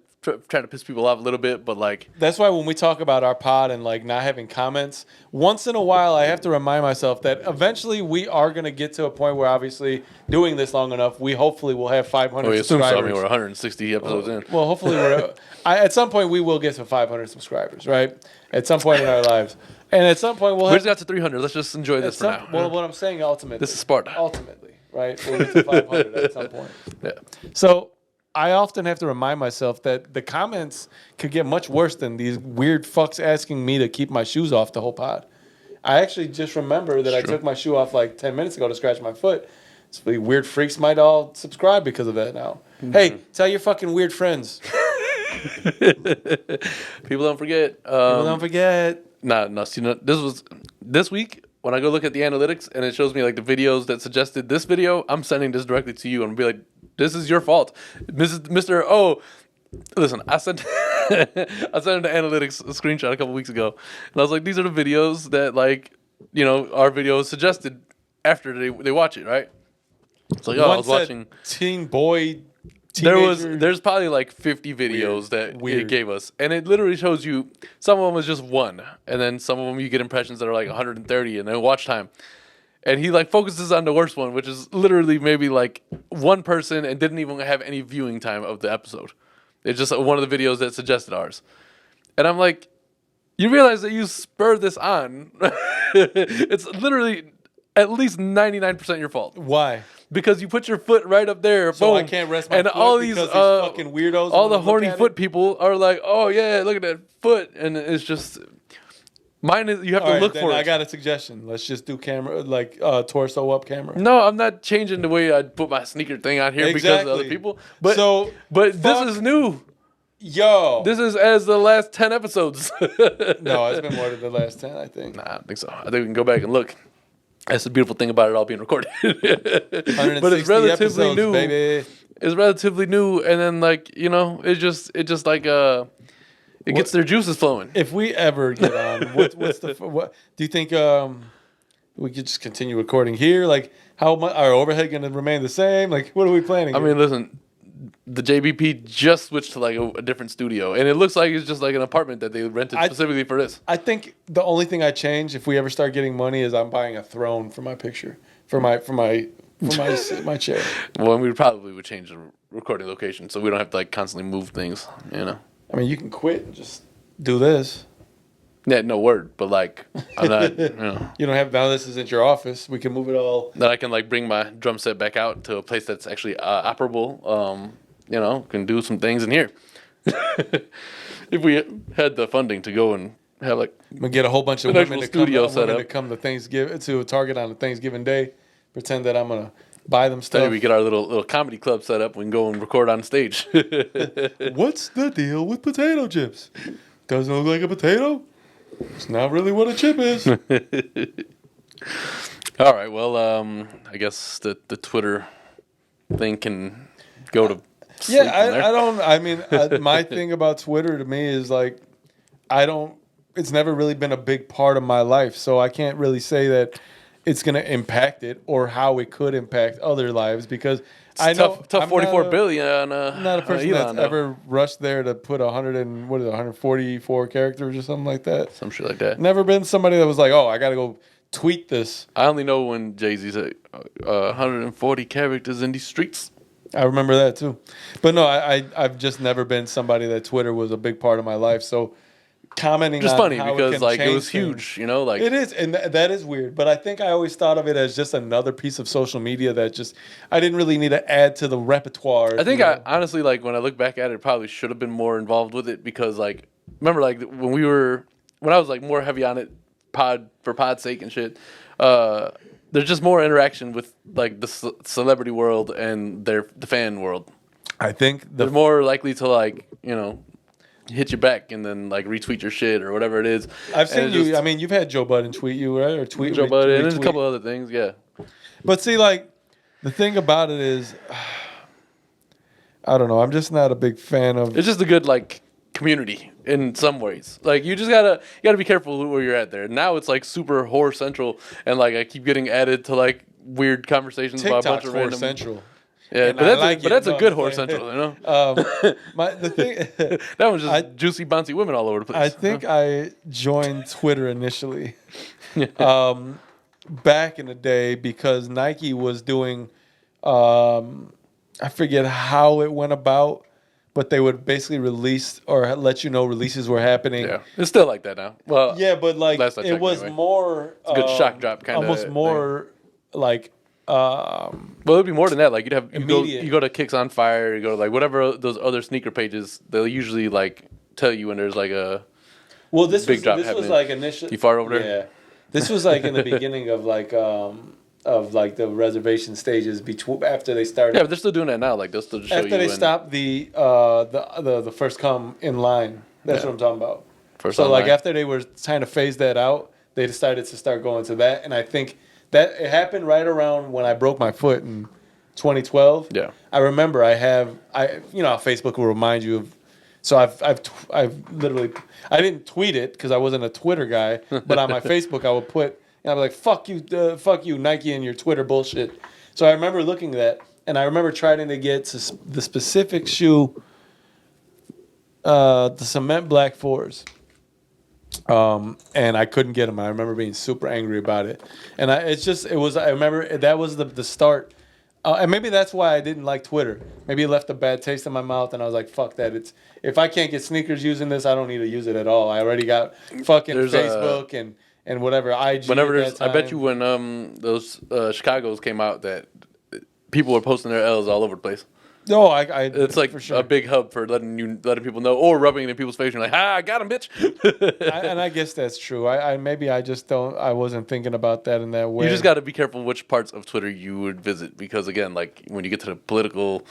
trying to piss people off a little bit, but like That's why when we talk about our pod and like not having comments, once in a while I have to remind myself that eventually we are going to get to a point where obviously doing this long enough, we hopefully will have 500 we assume so. I subscribers. mean, we're 160 episodes in. Well, hopefully at some point we will get to 500 subscribers, right? At some point in our lives. And at some point we'll We have just got to 300. Let's just enjoy this for now. Well, what I'm saying ultimately. This is Sparta. Ultimately, right? We'll get to 500 at some point. Yeah. So I often have to remind myself that the comments could get much worse than these weird fucks asking me to keep my shoes off the whole pod. I actually just remember that I took my shoe off like 10 minutes ago to scratch my foot. So the weird freaks might all subscribe because of that now. Mm-hmm. Hey, tell your fucking weird friends. People don't forget. Don't forget. No. See, this week when I go look at the analytics and it shows me like the videos that suggested this video. I'm sending this directly to you and be like, "This is your fault, Mr. Oh." Listen, I sent the analytics a screenshot a couple weeks ago, and I was like, "These are the videos that like our videos suggested after they watch it, right?" It's like, I was watching Teen Boy. Teenager. There's probably like 50 videos that Weird. it gave us, and it literally shows you some of them was just one, and then some of them you get impressions that are like 130, and then watch time. And he like focuses on the worst one, which is literally maybe like one person and didn't even have any viewing time of the episode. It's just one of the videos that suggested ours. And I'm like, you realize that you spur this on. It's literally at least 99% your fault. Why? Because you put your foot right up there. So boom, I can't rest my and foot all because these these fucking weirdos all wanna the horny look at foot it? people are like, oh yeah, look at that foot, and it's just mine is you have All to right, look then for I it. got a suggestion. Let's just do camera, like torso up camera. No, I'm not changing the way I put my sneaker thing on here because of other Exactly. people. But So, but this fuck- is new. Yo. This is as the last 10 episodes. No, it's been more than the last 10, I think. Nah, I don't think so. I think we can go back and look. That's the beautiful thing about it all being recorded. But 160 it's relatively episodes, new. baby. It's relatively new, and then like it just like it gets their juices flowing. If we ever get on, what's the what? Do you think we could just continue recording here? Like, how much our overhead going to remain the same? Like, what are we planning? I mean, listen, the JBP just switched to like a different studio, and it looks like it's just like an apartment that they rented specifically for this. I think the only thing I change if we ever start getting money is I'm buying a throne for my picture for my my chair. Well, we probably would change the recording location so we don't have to like constantly move things. I mean, you can quit and just do this. Yeah, no word, but like I'm not. You don't have now. This isn't your office. We can move it all. Then I can like bring my drum set back out to a place that's actually operable. Can do some things in here. If we had the funding to go and have like We get a whole bunch of an women actual to come, studio set up. to Thanksgiving to a Target on a Thanksgiving day. Pretend that I'm gonna buy them Maybe stuff. we get our little comedy club set up. We can go and record on stage. What's the deal with potato chips? Doesn't look like a potato. It's not really what a chip is. All right. Well, I guess the Twitter thing can go to sleep Yeah, from there. I don't. I mean, my thing about Twitter to me is like, I don't. It's never really been a big part of my life, so I can't really say that it's going to impact it or how it could impact other lives because I know tough I'm 44 not billion on I'm not a person Elon, that's though. ever rushed there to put 144 characters or something like that. Some shit like that. Never been somebody that was like, oh, I got to go tweet this. I only know when Jay-Z said 140 characters in these streets. I remember that too. But no, I've just never been somebody that Twitter was a big part of my life. So commenting Just on funny how because can like it change was things- huge, like It is, and that is weird. But I think I always thought of it as just another piece of social media that just I didn't really need to add to the repertoire. I think I honestly like when I look back at it, probably should have been more involved with it because like remember like when I was like more heavy on it for pod's sake and shit. There's just more interaction with like the celebrity world and the fan world. I think They're more likely to like hit you back and then like retweet your shit or whatever it is. I've seen And it you. just- I mean, you've had Joe Budden tweet you, right? Or tweet Joe Budden, and there's a retweet. couple other things, yeah. But see, like the thing about it is, I don't know. I'm just not a big fan of. It's just a good like community in some ways. Like you gotta be careful where you're at there. Now it's like super horror central, and like I keep getting added to like weird conversations about a bunch TikTok's of horror random. central. Yeah, And but I that's like but it. that's No, a good I'm horror saying- central, The thing. That was just I- juicy, bouncy women all over the place. I think I joined Twitter initially, back in the day because Nike was doing, I forget how it went about, but they would basically release or let you know releases were happening. Yeah, it's still like that now. Well, Yeah, but like Last I it checked, was anyway. more a good shock drop kinda almost thing. more like well, it'd be more than that. Like you Immediate. go to Kicks on Fire, you go to like whatever those other sneaker pages. They'll usually like tell you when there's like a well this big was drop this was happening. like initially You far over there? Yeah, this was like in the beginning of like the reservation stages between after they started. Yeah, but they're still doing that now. Like they'll still show After you. they when- stopped the first come in line, that's Yeah. what I'm talking about. First so like online. after they were trying to phase that out, they decided to start going to that, and I think that it happened right around when I broke my foot in 2012. Yeah. I remember how Facebook will remind you of. So I've literally I didn't tweet it because I wasn't a Twitter guy, but on my Facebook I would put and I'd be like fuck you Nike and your Twitter bullshit. So I remember looking at that. And I remember trying to get to the specific shoe, the cement black 4s. And I couldn't get them. I remember being super angry about it. And I remember that was the start And maybe that's why I didn't like Twitter. Maybe it left a bad taste in my mouth, and I was like, "Fuck that!" If I can't get sneakers using this, I don't need to use it at all. I already got fucking Facebook and whatever IG. Whenever at that time. I bet you when those Chicago's came out that people were posting their L's all over the place. No, it's like for sure. a big hub for letting people know or rubbing it in people's face. You're like, I got him, bitch. And I guess that's true. I wasn't thinking about that in that way. You just got to be careful which parts of Twitter you would visit because again, like when you get to the political,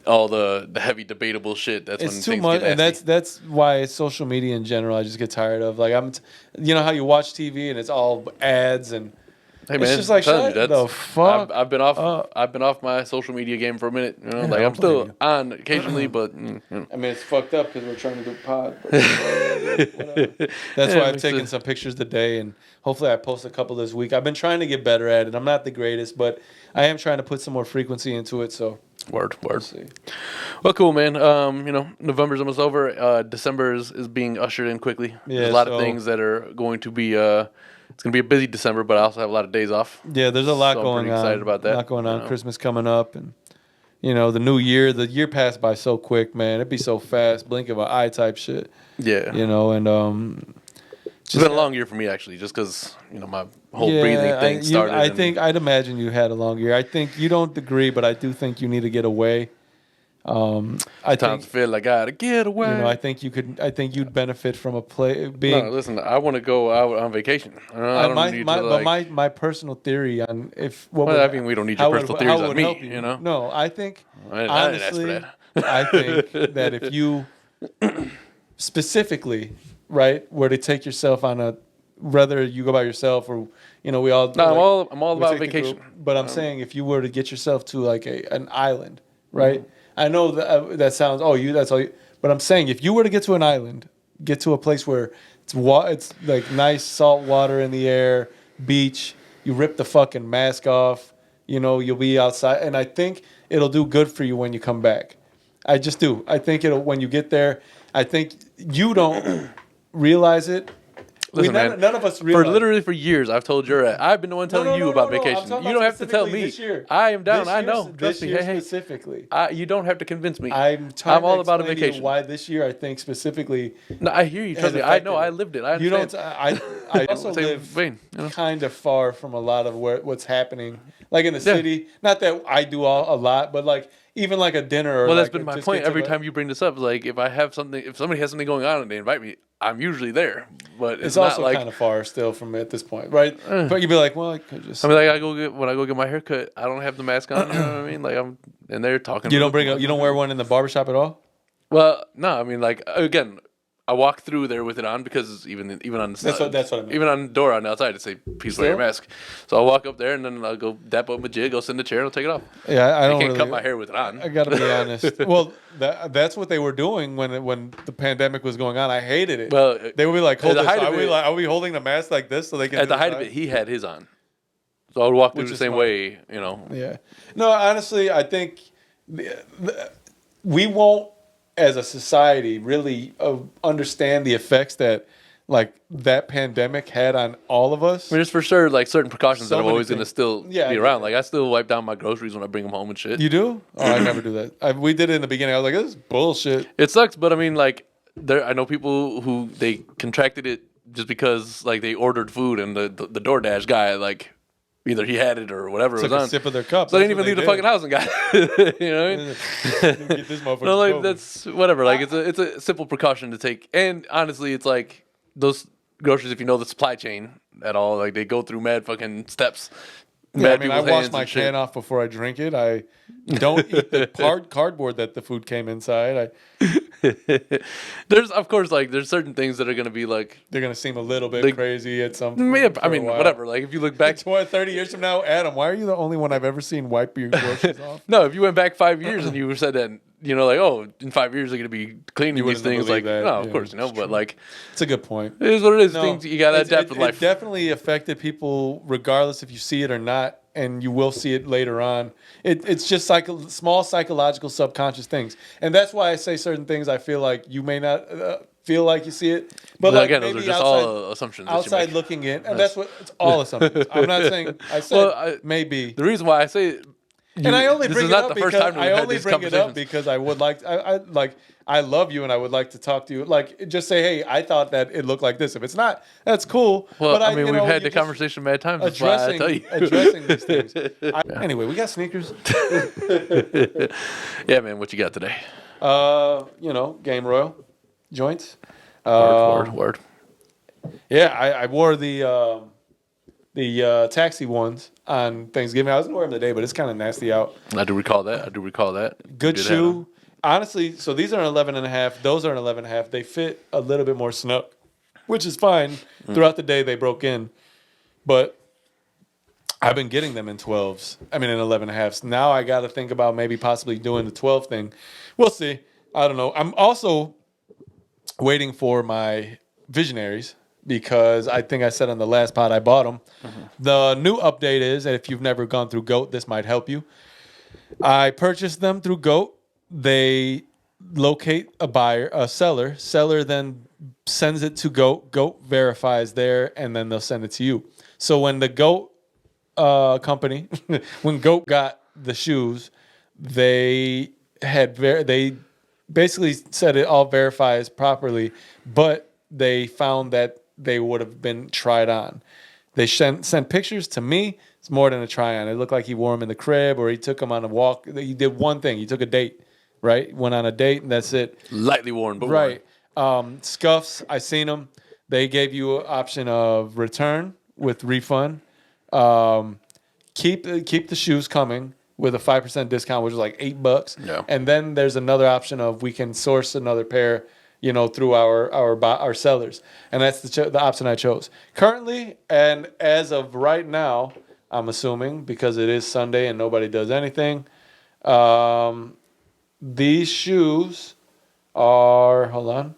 all the heavy debatable shit, that's when it's too things much, get nasty. and that's why social media in general I just get tired of. Like you know how you watch TV and it's all ads and. Hey man, it's just like shut the fuck. I've been off my social media game for a minute. You know, like I'm still on occasionally, but you know. I mean, it's fucked up because we're trying to do pod. But whatever. That's why I've taken some pictures today, and hopefully I post a couple this week. I've been trying to get better at it. I'm not the greatest, but I am trying to put some more frequency into it. So word. Well, cool, man. You know, November's almost over. December is being ushered in quickly. Yeah, there's a lot of things that are going to be. It's going to be a busy December, but I also have a lot of days off. Yeah, there's a lot going on. I'm pretty excited about that. A lot going on. Christmas coming up, and you know the new year. The year passed by so quick, man. It'd be so fast, blink of an eye type shit. Yeah. You know, and it's been a long year for me actually, just because you know my whole breathing thing started. I'd imagine you had a long year. I think you don't agree, but I do think you need to get away. I feel like I gotta get away. You know, I think you'd benefit from a being. No, listen, I want to go out on vacation. My personal theory on I mean, we don't need your personal theories on me. You know, no, I think I didn't ask for that. I think that if you specifically, right, were to take yourself on whether you go by yourself or you know we all. No, I'm all about vacation. But I'm saying if you were to get yourself to like an island, right. Mm-hmm. I know that sounds that's all you, but I'm saying if you were to get to an island, get to a place where it's like nice salt water in the air, beach, you rip the fucking mask off, you know, you'll be outside, and I think it'll do good for you when you come back. I just do. I think when you get there, I think you don't realize it. Listen, none of us realize. For years, I've told you I've been the one telling you about vacation. You don't have to tell me. I am down. I know. Trust me. Specifically. You don't have to convince me. I'm all about a vacation. Why this year? I think specifically. No, I hear you. Trust me. I know. I lived it. I understand. I also live kind of far from a lot of what's happening, like in the city. Not that I do a lot, but like even like a dinner. Or that's been my point. Every time you bring this up, like if somebody has something going on and they invite me, I'm usually there, but it's also not kind of far still from at this point, right? But you'd be like, well, I could just. I mean, like when I go get my haircut, I don't have the mask on. You know what I mean? Like I'm in there talking. You don't wear one in the barbershop at all? Well, no. I mean, like again, I walk through there with it on because even on the side, that's what I mean. Even on the door on the outside, it say "Please wear your mask." So I'll walk up there and then I'll go dap up my jig, go sit in the chair, and I'll take it off. Yeah, I can't cut my hair with it on. I gotta be honest. Well, that's what they were doing when the pandemic was going on. I hated it. Well, they would be like, "Hold this." Are we holding the mask like this so they can? At the height of it, he had his on, so I would walk through the same way. You know. Yeah. No, honestly, I think we won't, as a society, really understand the effects that that pandemic had on all of us. I mean, it's for sure like certain precautions that are always going to still be around. Like I still wipe down my groceries when I bring them home and shit. You do? Oh, I never do that. We did it in the beginning. I was like, this is bullshit. It sucks, but I mean, like I know people who they contracted it just because like they ordered food and the DoorDash guy like either he had it or whatever took was on. A sip of their cup. So they didn't even leave the fucking house and got it. You know what I mean? Get this motherfucker. No, like that's whatever. Like it's a simple precaution to take. And honestly, it's like those groceries, if you know the supply chain at all, like they go through mad fucking steps. Yeah, I mean, I wash my can off before I drink it. I don't eat the cardboard that the food came inside. There's, of course, like there's certain things that are going to be like they're going to seem a little bit crazy at some point. Yeah, I mean, whatever. Like if you look back 30 years from now, Adam, why are you the only one I've ever seen wipe your groceries off? No, if you went back 5 years and you said that, you know, like, oh, in 5 years they're going to be cleaning these things. Like, no, of course, you know, but like, it's a good point. It is what it is. Things you got to adapt with life. It definitely affected people, regardless if you see it or not, and you will see it later on. It's just small psychological subconscious things, and that's why I say certain things. I feel like you may not feel like you see it, but like again, those are just all assumptions. Outside looking in, and that's what it's all assumptions. I'm not saying I said maybe. The reason why I say And I only this bring is it not up the because first time that we've I had only these bring it up conversations. because I would like I love you and I would like to talk to you. Like just say, hey, I thought that it looked like this. If it's not, that's cool. Well, but I mean, we've had you the just conversation many times. That's why I tell you. addressing these things. Anyway, we got sneakers. Yeah, man. What you got today? Game Royal joints. Word. Yeah, I wore the taxi ones on Thanksgiving. I was gonna wear them today, but it's kind of nasty out. I do recall that. Good You did have them. shoe. Honestly, so these are an 11 and a half. Those are an 11 and a half. They fit a little bit more snug, which is fine. Throughout the day, they broke in. But I've been getting them in 12s. I mean, in 11 and a halves. Now I got to think about maybe possibly doing the 12 thing. We'll see. I don't know. I'm also waiting for my Visionaries because I think I said on the last pod I bought them. The new update is, and if you've never gone through GOAT, this might help you. I purchased them through GOAT. They locate a seller. Seller then sends it to GOAT. GOAT verifies there, and then they'll send it to you. So when the GOAT company, when GOAT got the shoes, they basically said it all verifies properly, but they found that they would have been tried on. They sent pictures to me. It's more than a try on. It looked like he wore them in the crib or he took them on a walk. He did one thing. He took a date, right? Went on a date and that's it. Lightly worn, but Right. Scuffs, I seen them. They gave you an option of return with refund. Keep the shoes coming with a 5% discount, which is like $8. Yeah. And then there's another option of we can source another pair, through our sellers, and that's the option I chose currently. And as of right now, I'm assuming because it is Sunday and nobody does anything. These shoes are. Hold on.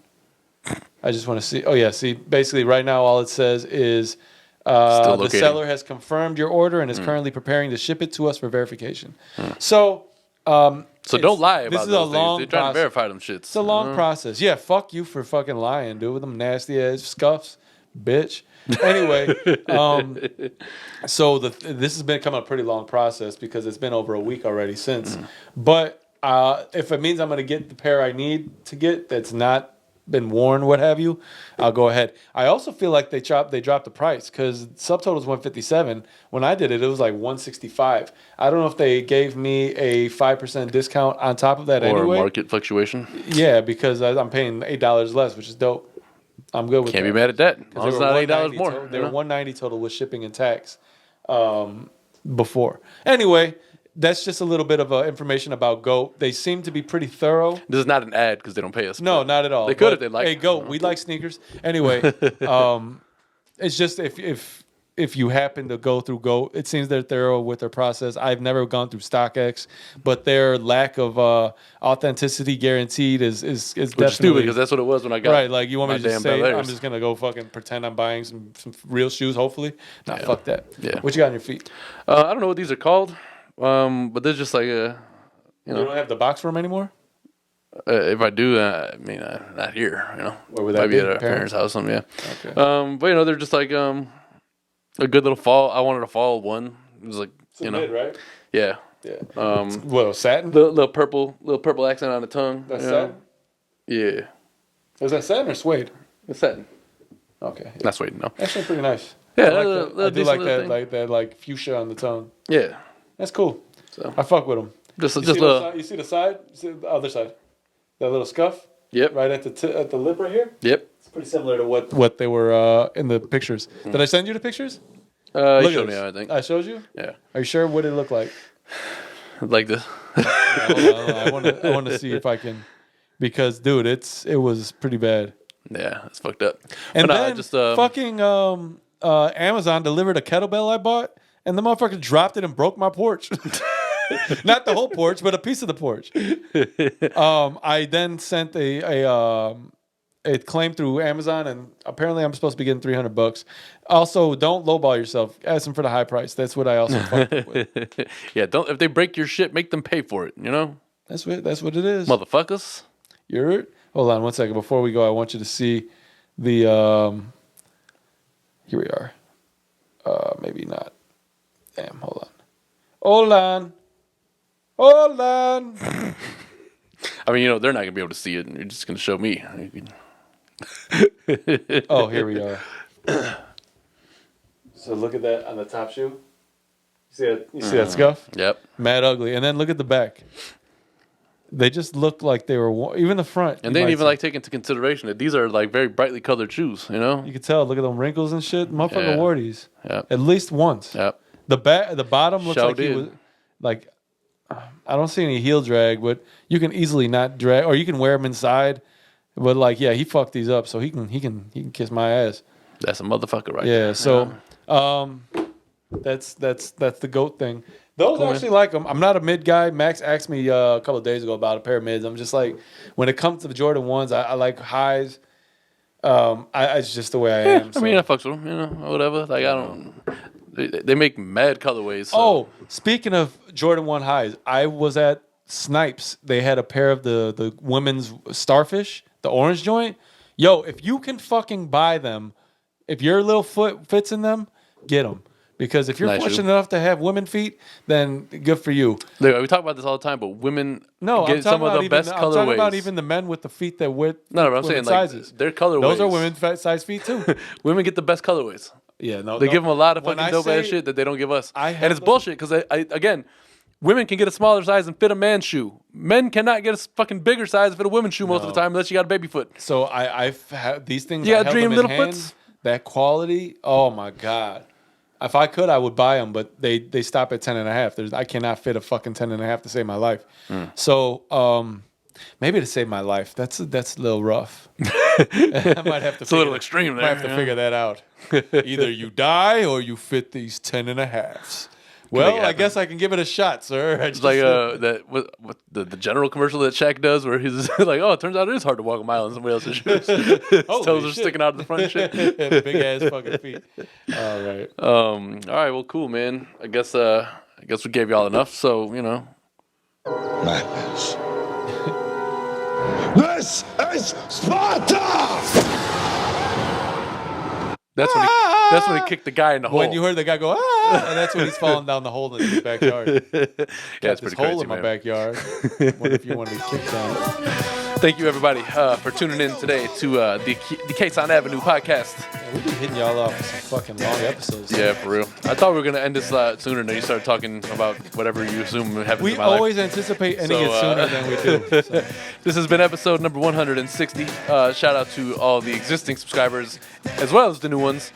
I just want to see. Oh yeah, see. Basically, right now all it says is. Still The locating. seller has confirmed your order and is currently preparing to ship it to us for verification. So don't lie about this is a those things. long They're trying process. to verify them shits. It's a long process. Yeah, fuck you for fucking lying, dude, with them nasty ass scuffs, bitch. Anyway, so this has become a pretty long process because it's been over a week already since. But if it means I'm going to get the pair I need to get that's not been worn, what have you, I'll go ahead. I also feel like they dropped the price because subtotal is 157. When I did it, it was like 165. I don't know if they gave me a 5% discount on top of that Or anyway. market fluctuation. Yeah, because I'm paying $8 less, which is dope. I'm good with Can't that. be mad at that. As long as it's not $8 more. They were $190 total with shipping and tax before. Anyway, that's just a little bit of information about GOAT. They seem to be pretty thorough. This is not an ad because they don't pay us. No, but not at all. They could But, if they like. Hey, GOAT, we like sneakers. Anyway, it's just if you happen to go through GOAT, it seems they're thorough with their process. I've never gone through StockX, but their lack of authenticity guaranteed is Which is definitely stupid because that's what it was when I got right. Like you want me my to just damn say Bel Airs. I'm just gonna go fucking pretend I'm buying some real shoes. Hopefully, nah, fuck that. Yeah. What you got on your feet? I don't know what these are called, but they're just like You don't have the box for them anymore. if I do, I mean, not here. Where would that Maybe be? at our Parents? parents' house, something. Yeah. Okay. But they're just like a good little fall. I wanted a fall one. It was like Mid, right? yeah. Yeah. What, satin? The little purple accent on the tongue. That's you know? satin. Yeah. Is that satin or suede? It's satin. Okay. Not suede, no. Actually, pretty nice. Yeah, I, like a that. little I do decent like little that, thing. like fuchsia on the tongue. Yeah. That's cool. So I fuck with them. just You little. see the side? You see the other side? That little scuff? Yep. Right at the lip right here? Yep. It's pretty similar to what they were in the pictures. Did I send you the pictures? You Look at showed me, this. I think. I showed you? Yeah. Are you sure? What did it look like? Like this. Hold on. I want to see if I can, because dude, it was pretty bad. Yeah, it's fucked up. And But then just fucking Amazon delivered a kettlebell I bought, and the motherfucker dropped it and broke my porch. Not the whole porch, but a piece of the porch. I then sent a claim through Amazon, and apparently I'm supposed to be getting $300. Also, don't lowball yourself. Ask them for the high price. That's what I also fucked up with. yeah, don't if they break your shit, make them pay for it. That's what it is. Motherfuckers. You're hold on one second before we go. I want you to see the here we are. Maybe not. Damn, hold on. Hold on. I mean, they're not gonna be able to see it, and you're just gonna show me. Oh, here we are. So look at that on the top shoe. You see that scuff? Yep. Mad ugly. And then look at the back. They just looked like they were even the front. And they didn't even take into consideration that these are like very brightly colored shoes. You can tell. Look at them wrinkles and shit. Motherfucker wore these. Yep. At least once. Yep. The bottom looks like he did. was like. I don't see any heel drag, but you can easily not drag, or you can wear them inside. But like, yeah, he fucked these up, so he can kiss my ass. That's a motherfucker, right there. Yeah. So, that's the GOAT thing. Those cool, actually like them. I'm not a mid guy. Max asked me a couple of days ago about a pair of mids. I'm just like, when it comes to the Jordan 1s, I like highs. It's just the way I am. So. I mean, I fucks with them, whatever. Like, I don't. They make mad colorways. So. Oh, speaking of Jordan 1 highs, I was at Snipes. They had a pair of the women's Starfish, the orange joint. Yo, if you can fucking buy them, if your little foot fits in them, get them. Because if you're fortunate enough to have women feet, then good for you. Look, we talk about this all the time, but women get some of the best colorways. I'm talking about even the men with the feet that wear but I'm saying sizes. Like their colorways. Those are women's size feet too. Women get the best colorways. Yeah, they give them a lot of fucking dope ass shit that they don't give us. And it's bullshit because again, women can get a smaller size and fit a man's shoe. Men cannot get a fucking bigger size and fit a women's shoe most of the time unless you got a baby foot. So I've had these things. You got dream little foots. That quality, oh my god. If I could, I would buy them, but they stop at 10.5. I cannot fit a fucking 10.5 to save my life. So maybe to save my life, that's a little rough. I might have to. It's a little extreme there. I have to figure that out. Either you die or you fit these 10.5s. Well, I guess I can give it a shot, sir. It's like the general commercial that Shaq does, where he's like, "Oh, it turns out it is hard to walk a mile in somebody else's shoes. His toes are sticking out of the front and shit. Big ass fucking feet." All right. All right. Well, cool, man. I guess we gave y'all enough. So Madness. This is Sparta! That's when he kicked the guy in the hole. When you heard the guy go, and that's when he's falling down the hole in his backyard. Yeah, it's pretty crazy, hole in my backyard. What if you want to be kicked down? Thank you, everybody, for tuning in today to the Kasson Avenue podcast. Yeah, we've been hitting y'all off with some fucking long episodes. Yeah, for real. I thought we were going to end this sooner, and then you started talking about whatever you assume happens in my life. We always anticipate ending it sooner than we do. So. This has been episode number 160. Shout out to all the existing subscribers, as well as the new ones.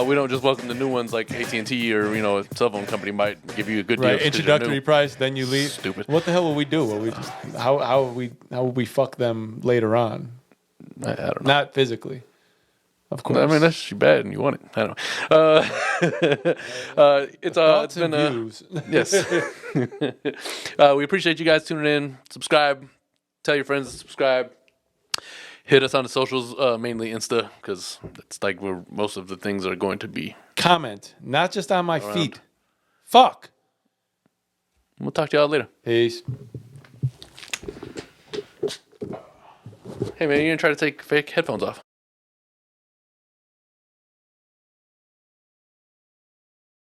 We don't just welcome the new ones like AT&T or a cell phone company might give you a good deal. Right, introductory price, then you leave. Stupid. What the hell will we do? Will we just how will we fuck them later on? I don't know. Not physically, of course. I mean, that's bad, and you want it. I don't know. It's been yes. We appreciate you guys tuning in. Subscribe. Tell your friends to subscribe. Hit us on the socials, mainly Insta, because that's like where most of the things are going to be. Comment, not just on my feet. Fuck. We'll talk to y'all later. Peace. Hey, man, you didn't try to take fake headphones off.